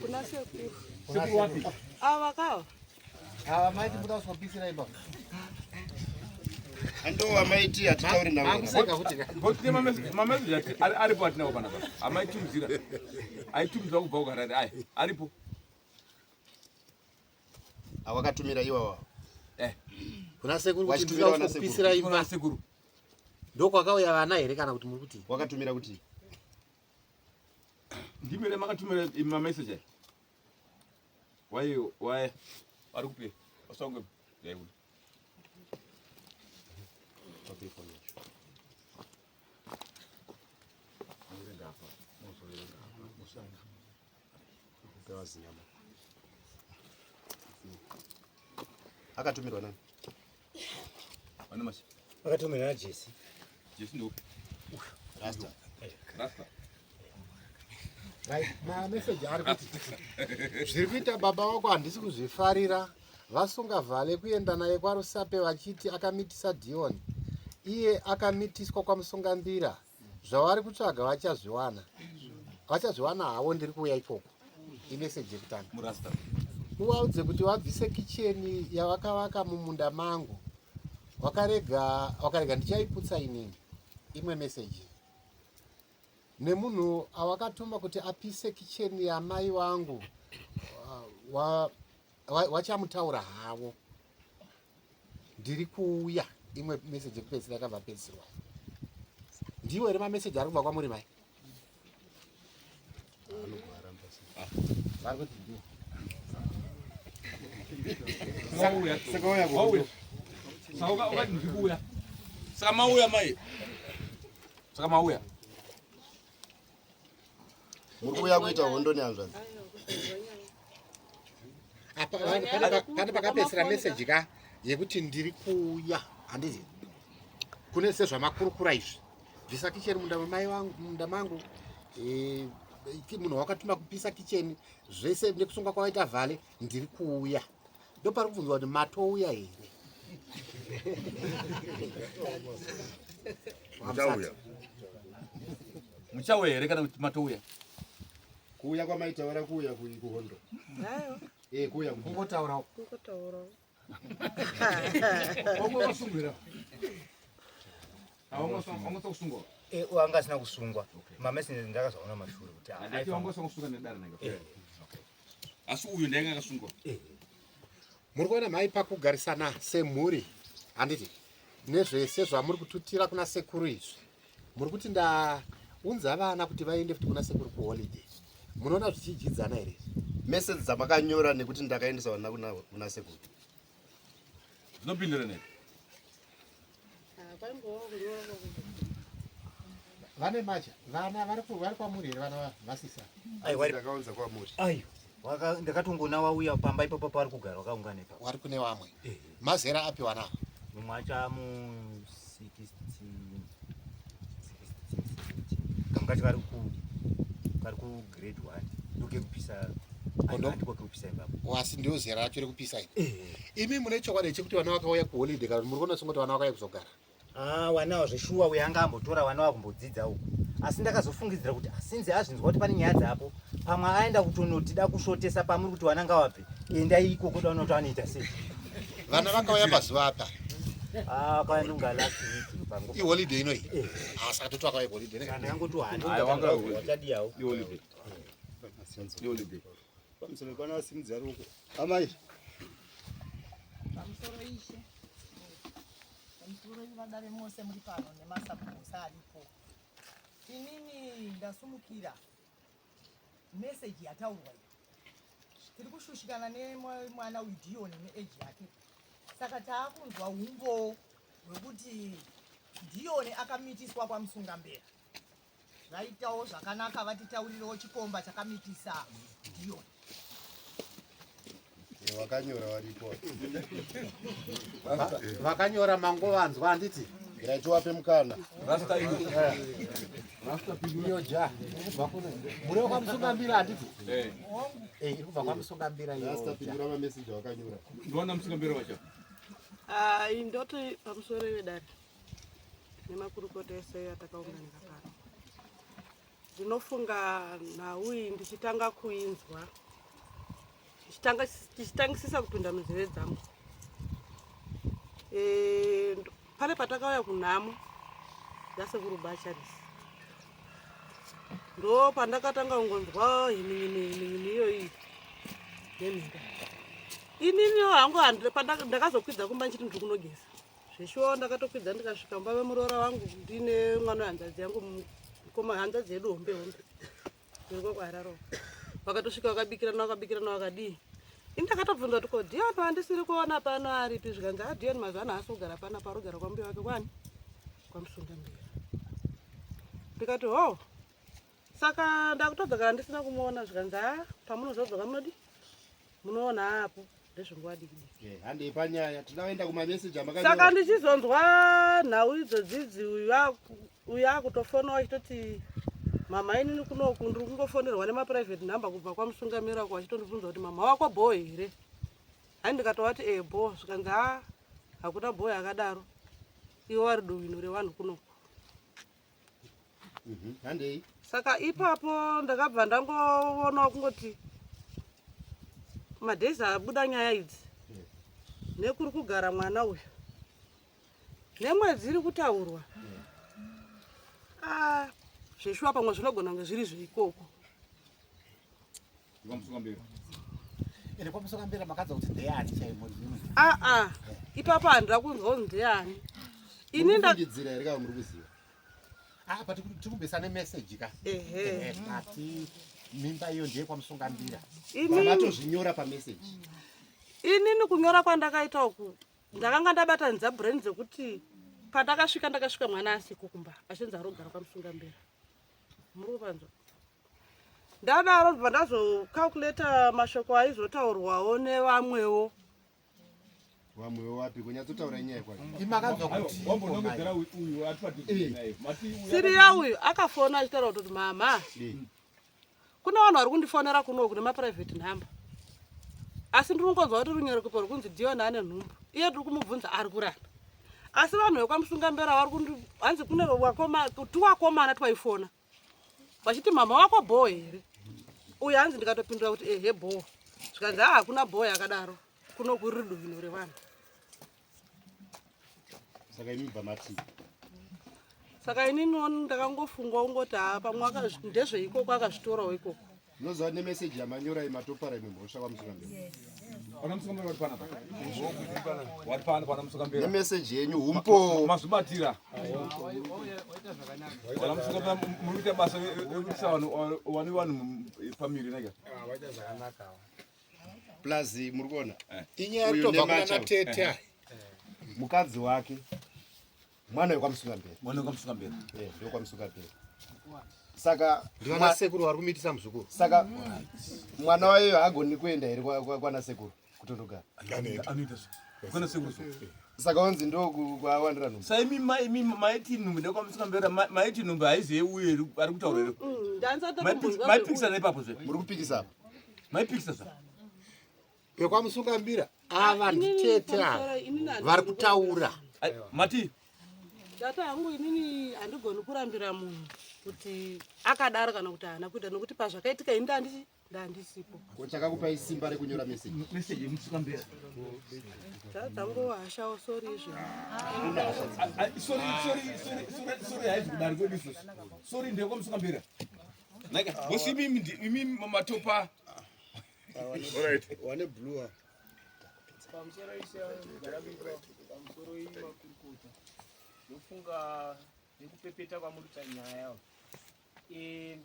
kuna sekuru sekuru wapi avakawa ava maiti muda kusopisira imba ando amaiti atitauri nawo mameseji aripo atinawo panapa amaitumizira aitumizwa kubva kugarari aya aripo awakatumira iwawa kuna sekuru kuti ndida kusopisira imba sekuru ndokwakauya vana here kana kuti muri kuti wakatumira kuti ndimire makatumira mameseji wai ari kupe wasange yaikuti akatumirwa nani ane mashi akatumira najesi ndopi rasta mameseji ari kuti zviri kuita baba wako handisi kuzvifarira vasunga vhale kuenda naye kwarusape vachiti akamitisa Dion iye akamitiswa kwamusungambira zvavari kutsvaga vachazviwana havo ndiri kuuya ikoko imeseji yekutanga murasta uvaudze kuti wabvise kicheni yavakavaka mumunda mangu wakarega ndichaiputsa inini imwe meseji nemunhu awakatuma kuti apise kicheni yamai wangu wachamutaura havo ndiri kuuya imwe meseji yekupedzisira yakabva pedzisirwa ndiwo here mameseji ari kubva kwamuri mai saka mauya mai saka mauya muri kuuya kuita hondo nehanzvadzi pane pakapedzisira meseji ka yekuti ndiri kuuya handizi kune sezvamakurukura izvi bvisa kicheni munda mangu munhu wakatuma kupisa kicheni zvese nekusunga kwawaita vhale ndiri kuuya ndo pari kubvunzwa kuti matouya here muchauya here kana kuti matouya kuuya kwamaitaura kuuya kuhondo kuuya kungotaurawo omwe wasungwira awanga kusungwa wanga asina kusungwa mameseji ndakazoona mashure kuti wanga kusunga nedara nanga asi uyu ndainga akasungwa muri kuona mai pakugarisana semhuri handiti nezvese zvamuri kututira kuna sekuru izvi muri kuti ndaunza vana kuti vaende futi kuna sekuru kuholiday munoona zvichijidzana here message dzamakanyora nekuti ndakaendesa vana kuna sekuru Dzinopindira nei? vane macha vana vari kwamuri here vana vasisa ndakaunza kwamuri aiwa ndakatongoona wauya pamba ipapo pavari kugara wakaungana ipapo wari kune vamwe mazera api wanavo mumwe acha mu 16 kamwe kacho kari ku grade 1 ndoke kupisa andiko kupisa ipapo wasi ndio zera racho rekupisa iri imi mune chokwadi chekuti vana vakauya kuholiday kana muri kuona sengoti vana vakauya kuzogara wanawo zveshuwa uyo anga ambotora vana vakumbodzidza uko asi ndakazofungidzira kuti sinzi azvinzwa kuti pane nyaya dzapo pamwe aenda kutonoti da kushotesa pamuri kuti vana ngavapi enda ikoko daona kuti anoita sei vana vakauya mazuva apa akauya nonga last week pangu iholiday inoi saka toti vakauya holiday ndangoti wachadiyawo Iholiday. pamusoro pana vasimudzi ari uko amai pamusoro ishe pamusoro vadare mose muri pano nemasapusa aripo inini ndasumukira meseji yataurwa tiri kushushikana nemwana widhiyoni neeji yake saka taakunzwa umbo hwekuti dhiyoni akamitiswa kwamusungambera zvaitawo zvakanaka vatitaurirewo chikomba chakamitisa dhiyoni wakanyora varipo vakanyora mangovanzwa handiti ngatiwape mukana iyoja muri kwamusungambira handiti iri kubva kwamusungambira astapindura mameseji wakanyora Ndiona musungambira wacho. Ndoti pamusoro vedare nemakurukota ese atakaunganika pano ndinofunga nhau iyi ndichitanga kuinzwa tichitangisisa kupinda munzeve dzangu pane patakauya kunhamo yasekuru bacharisi ndo pandakatanga kungonzwa hininini iyoyi nemhika ininiwo hangu ndakazokwidza kumba nchiti ndiri kunogeza zveshuwa ndakatokwidza ndikasvika mumba vemuroora wangu ndine mwana wehanzadzi yangu koma hanzadzi yedu hombe ndiri kwararo vakatosvika vakabikirana vakadii indakatobvunza kuti ko Dion handisiri kuona pano aripi zvikanzi Dion mazana haasi kugara pana parogara kwambuya wake kwani kwamusungambira ndikati ho saka ndakutodzoka ndisina kumuona zvikanzi pamunozodzoka munodi munoona apo ndezvinguadikidiki handei panyaya tinoenda kumameseji saka ndichizonzwa nhau idzodzidzi uyu akutofonawo achitoti mama inini kunoku ndiri kungofonerwa nemaprivate number kubva kwamusungamira ko achitondibvunza kuti mama wako boy here hani ndikatovati bo zvikanzi hakuna boy akadaro iwo vari duwino revanhu kunoku handei saka ipapo ndakabva ndangoonawo kungoti madhezi abuda nyaya idzi nekuri kugara mwana uyu nemwedzi iri kutaurwa zveshuwa pamwe zvinogona kunge zviri zveikoko ine kwamusungambira makadza kuti ndeyani chaimuri ipapo handira kunzwa kuti ndeyani ini ndakudzidzira here kava muri kuziva apa tikubvisa nemeseji ka ati mimba iyo ndiye kwamusungambira vanatozvinyora pameseji inini kunyora kwandakaita uku ndakanga ndabatanidza brain dzekuti ndakasvika mwana asiko kumba achinzi arogara kwamusungambira muri kupanzwa ndadaro ndibva ndazocalculata mashoko aizotaurwawo nevamwewo wapi kunyatsotaura inyaya kwacho imakanzwa kuti siriya uyu akafona achitaura kuti mama kuna vanhu vari kundifonera kunoku nemaprivate number asi ndiri kungonzwa kuti runyore kupa rukunzi Dion ane nhumbu iye tiri kumubvunza ari kuramba asi vanhu vekwamusungambira vari hanzi kune tiwakomana twaifona vachiti mama wako boy here uyu hanzi ndikatopindura kuti ehe bo zvikanzi hakuna boy akadaro kunoku riri duwino revanhu saka imibva mati saka inini ndakangofungwa kungoti pamwe ndezveikoko akazvitorawo ikoko Nozowa nemessage yamanyora imatopara imwe mhosva kwamusungambira. Wanamusungambira wari pana wanamusungambira. Nemessage yenyu humpo. Mazubatira. Wanamusungambira muri kuita basa rekuisa vanhu family nega. Waita zvakanaka. Plus muri kuona. Inyaya yatobva kuna Tete. Mukadzi wake mwana wekwamusungambira. Mwana wekwamusungambira. Ndio kwamusungambira. Saka ndiwana sekuru vari kumitisa muzukuru. Saka mwana wayo hagoni kuenda here kwana sekuru kutondogara. Anoita kuna sekuru. Saka onzi ndo kwawandira nhumbi. Sa imi maiti nhumbi ndekwamusungambira maiti nhumbi haiziye uye ari kutaura here. Maipikisa naipapo zve. Muri kupikisa apo. Maipikisa zve. Pekwamusungambira ava nditete vari kutaura. Mati data yangu inini handigoni kurambira munhu kuti akadaro kana kuti haana kuita nokuti pazvakaitika ini ndandisipo. Chakakupai simba rekunyora message. Message yemusungambira. Dzangowashawo sori izvo. Sorry haizi kudari kwedu isusu. Sorry ndekwamusungambira. Naka bosi imi matopa. Alright. Wane blue. Pamusoro isha garabika pamusoro imakurukuta. Ndofunga nekupepeta kwamurita nyaya.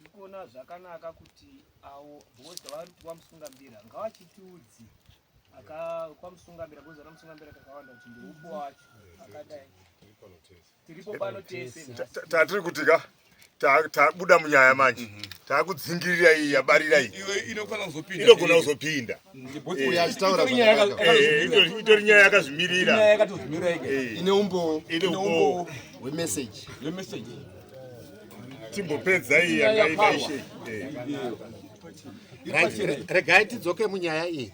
Ndikuona zvakanaka kuti avo vozi vari kwamusungambira ngavachitiudzi kwamusungambira bozi ramusungambira kakawanda kuti ndiupo wacho akadai tiripo pano tese tatiri kutika tabuda munyaya manje takudzingirira iyi yabarira iyi inogona kuzopinda itori nyaya yakazvimirira ine umbo hwemessage timbopedza iyi yakaita ishe. Regai tidzoke munyaya iyi.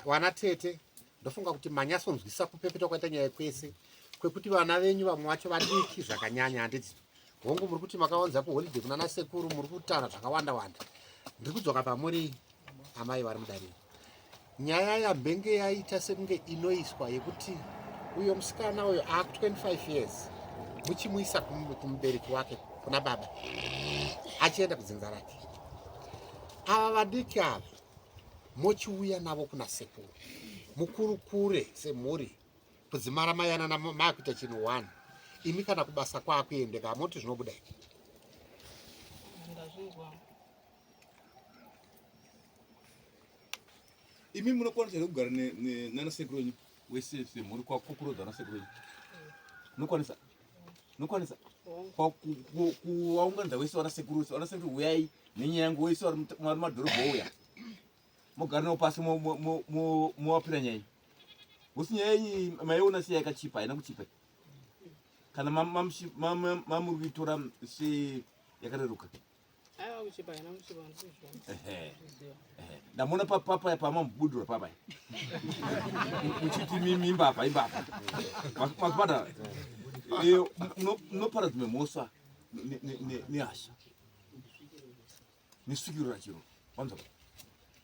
Wana Tete ndofunga kuti manyasonzwisa kupepeta kwaita nyaya kwese kwekuti vana venyu vamwe vacho vadiki zvakanyanya handiti. Hongu muri kuti makawanza kuholiday kuna nasekuru muri kutaura zvakawanda wanda. Ndiri kudzoka pamuri amai vari mudariro. Nyaya yambenge yaita sekunge inoiswa yekuti uyo musikana uyo aku 25 years muchimuisa kumubereki wake kuna baba achienda kudzinza rake. Ava vadiki ava mochiuya navo kuna sekuru mukurukure semhuri kudzimara mayana namakuita chinhu 1 imi kana kubasa kwakuendeka moti zvinobuda iki. Imi munokwanisa here kugara nanasekuru wenyu wese semhuri kwakukurodza nasekuru wenyu. Nokwanisa kuvaunganidza wese vanasekuru uyai nenyaya yangu wese vari madhorobha uya mogara navo pasi movapira nyaya iyi. Husi nyaya iyi maiona sei yakachipa haina kuchipa kana mamuri kuitora se yakareruka. Ndamona papaya pamambudura papaya muchiti imbapa makupata unoparadza memhosva nehasha nesvikiro rachiro wanza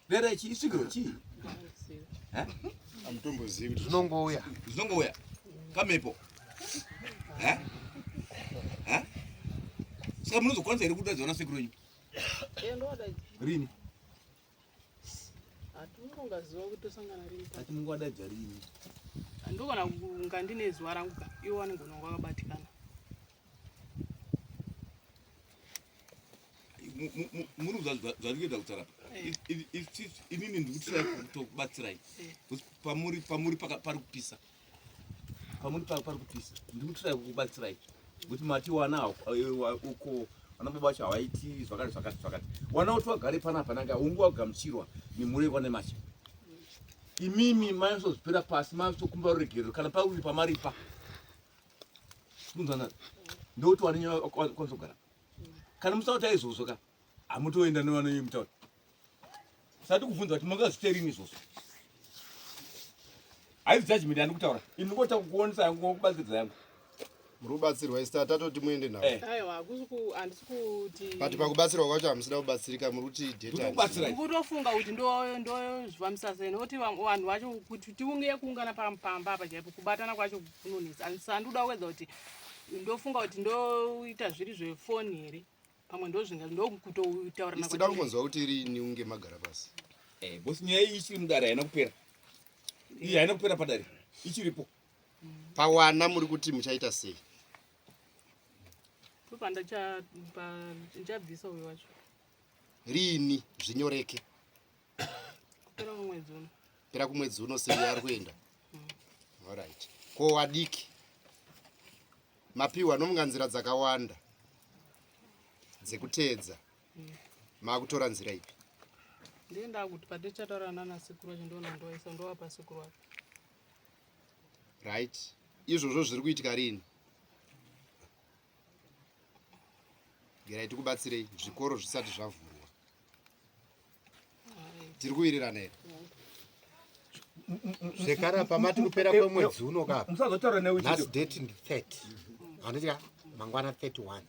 rera ichi isvikiro chii amutombozivi zvinongouya kamhepo saka munozokwanisa here kudadza vana sekuru wenyu rini ati mungadadza rini ndogona kunga ndine zuva rangu ka iwo wanengona kwakabatikana muri zvarikuita kutarapa inini ndikutisai kutokubatsirai pamuri pari kupisa ndikutisai kukubatsirai kuti mati wana uko vana baba vacho havaiti zvakati wana kuti vagare panapa nanga ungu wagamuchirwa mimuri yekwane imimi maisozvipira pasi maisokumba ruregerero kana pauri pamaripa kunzana ndokuti wanenya kwanisa kugara kana musauta izvozvo ka hamutoenda nevanenyu mutaura sati kubvunza kuti mangazviterini izvozvo haizi judgment yandi kutaura ini ndingota kukuonesa yangu kubatsiridza yangu muri kubatsirwa ista tatoti muende navo aiwa handisi kuti pati pakubatsirwa kwacho hamusina kubatsirika muri kuti kutofunga kuti ndozvivamisa sei nokuti vanhu vacho kuti tiunge kuungana pamba apa chaipo kubatana kwacho kunonesa handinoda kuedza kuti ndofunga kuti ndoita zviri zvefoni here pamwe ndokutotaurana isida kungonzwa kuti rini unge magara pasi bosi nyaya iyi ichiri mudare haina kupera iyi haina kupera padare ichiripo pawana muri kuti muchaita sei ndichabvisa uyo wacho rini zvinyoreke kupera kumwedzi uno pera kumwedzi uno sei ari kuenda alright ko wadiki mapiwa nomunga nzira dzakawanda dzekuteedza maakutora nzira ipi ndienda kuti patichataurana nasekuru wacho ndona ndoisa ndowapa sekuru wacho right izvozvo zviri kuitika rini gerai tikubatsirei zvikoro zvisati zvavhurwa tiri kuwirirana here zvekara pamati kupera kwemwedzi uno kapa musazotaura nhasi date ndi 30 anditika mangwana 31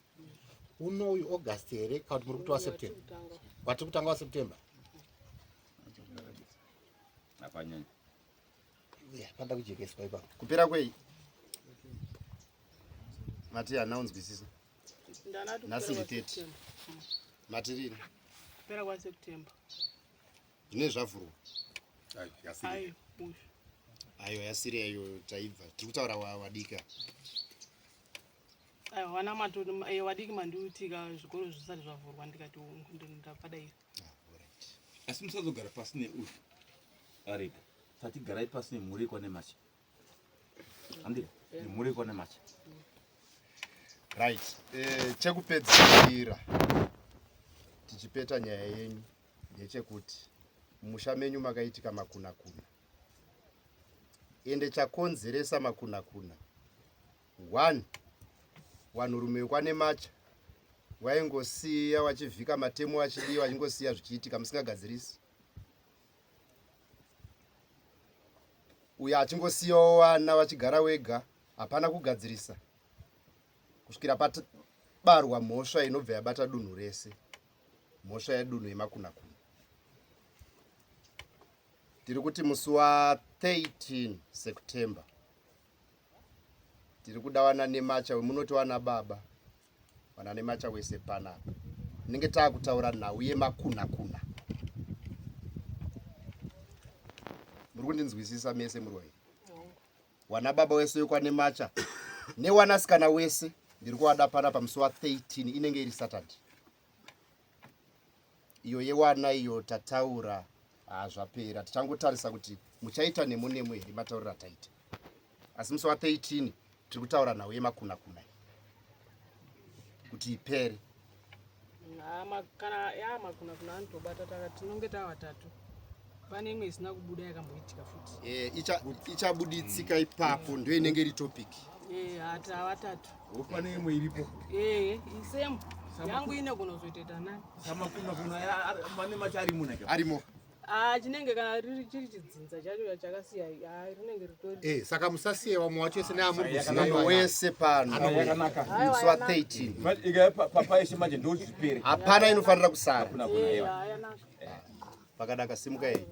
uno uyu august here kana kuti muri kuti waseptember kwatiri kutanga waseptember apanyanya panda kujekeswa ipapo kupera kwei mati hanaunzwisisa nhasi ndi 30 mati rini kupera kwaseptember zvine zvavhurwa ayo yasiri ayo taibva tiri kutaura wadika wana wadiki mandiutika zvikoro zvisati zvavhurwa ndikati ndapadaira asi musazogara pasi neuyu aripo tatigarai pasi nemurekwa nemacha andira nemurekwa nemacha right chekupedzisira tichipeta nyaya yenyu ndechekuti musha menyu makaitika makuna-kuna ende chakonzeresa makuna-kuna 1 wanhurume wekwane macha waingosiya wachivhika matemo achidiwa wachingosiya zvichiitika musingagadzirisi uyo achingosiyawo wana wachigara wega hapana kugadzirisa kusvikira patabarwa mhosva inobva yabata dunhu rese mhosva yedunhu yemakuna-kuna tiri kuti musi wa13 September tiri kuda wana nemacha wemunoti wana baba wana nemacha wese panapa ninge taakutaura nhau yemakuna-kuna muri kundinzwisisa mese muri wai wana baba wese wekwane macha newanasikana wese ndiri kuwada pana pamusi wa13 inenge iri Saturday iyo yewana iyo tataura zvapera tichangotarisa kuti muchaita nemo here mataurira taita asi musi wa13 tiri kutaura nhau yemakuna-kuna kuti ipere kana makuna-kuna anotobata takati tinonge tavatatu pane imwe isina kubuda yakamboitika futi ichabuditsika ipapo ndio inenge iri topic hati havatatu pane imwe iripo isemu yangu ine kunozoiteta nani samakuna-kuna mane macha arimo chinenge kana riri chiri chidzinza chacho chakasiya rinenge ritori saka musasiye vamwe wacho ese neamuri wese pano musi wa13 papa eshe manje ndo zvipere hapana inofanira kusara pakadaka simuka hei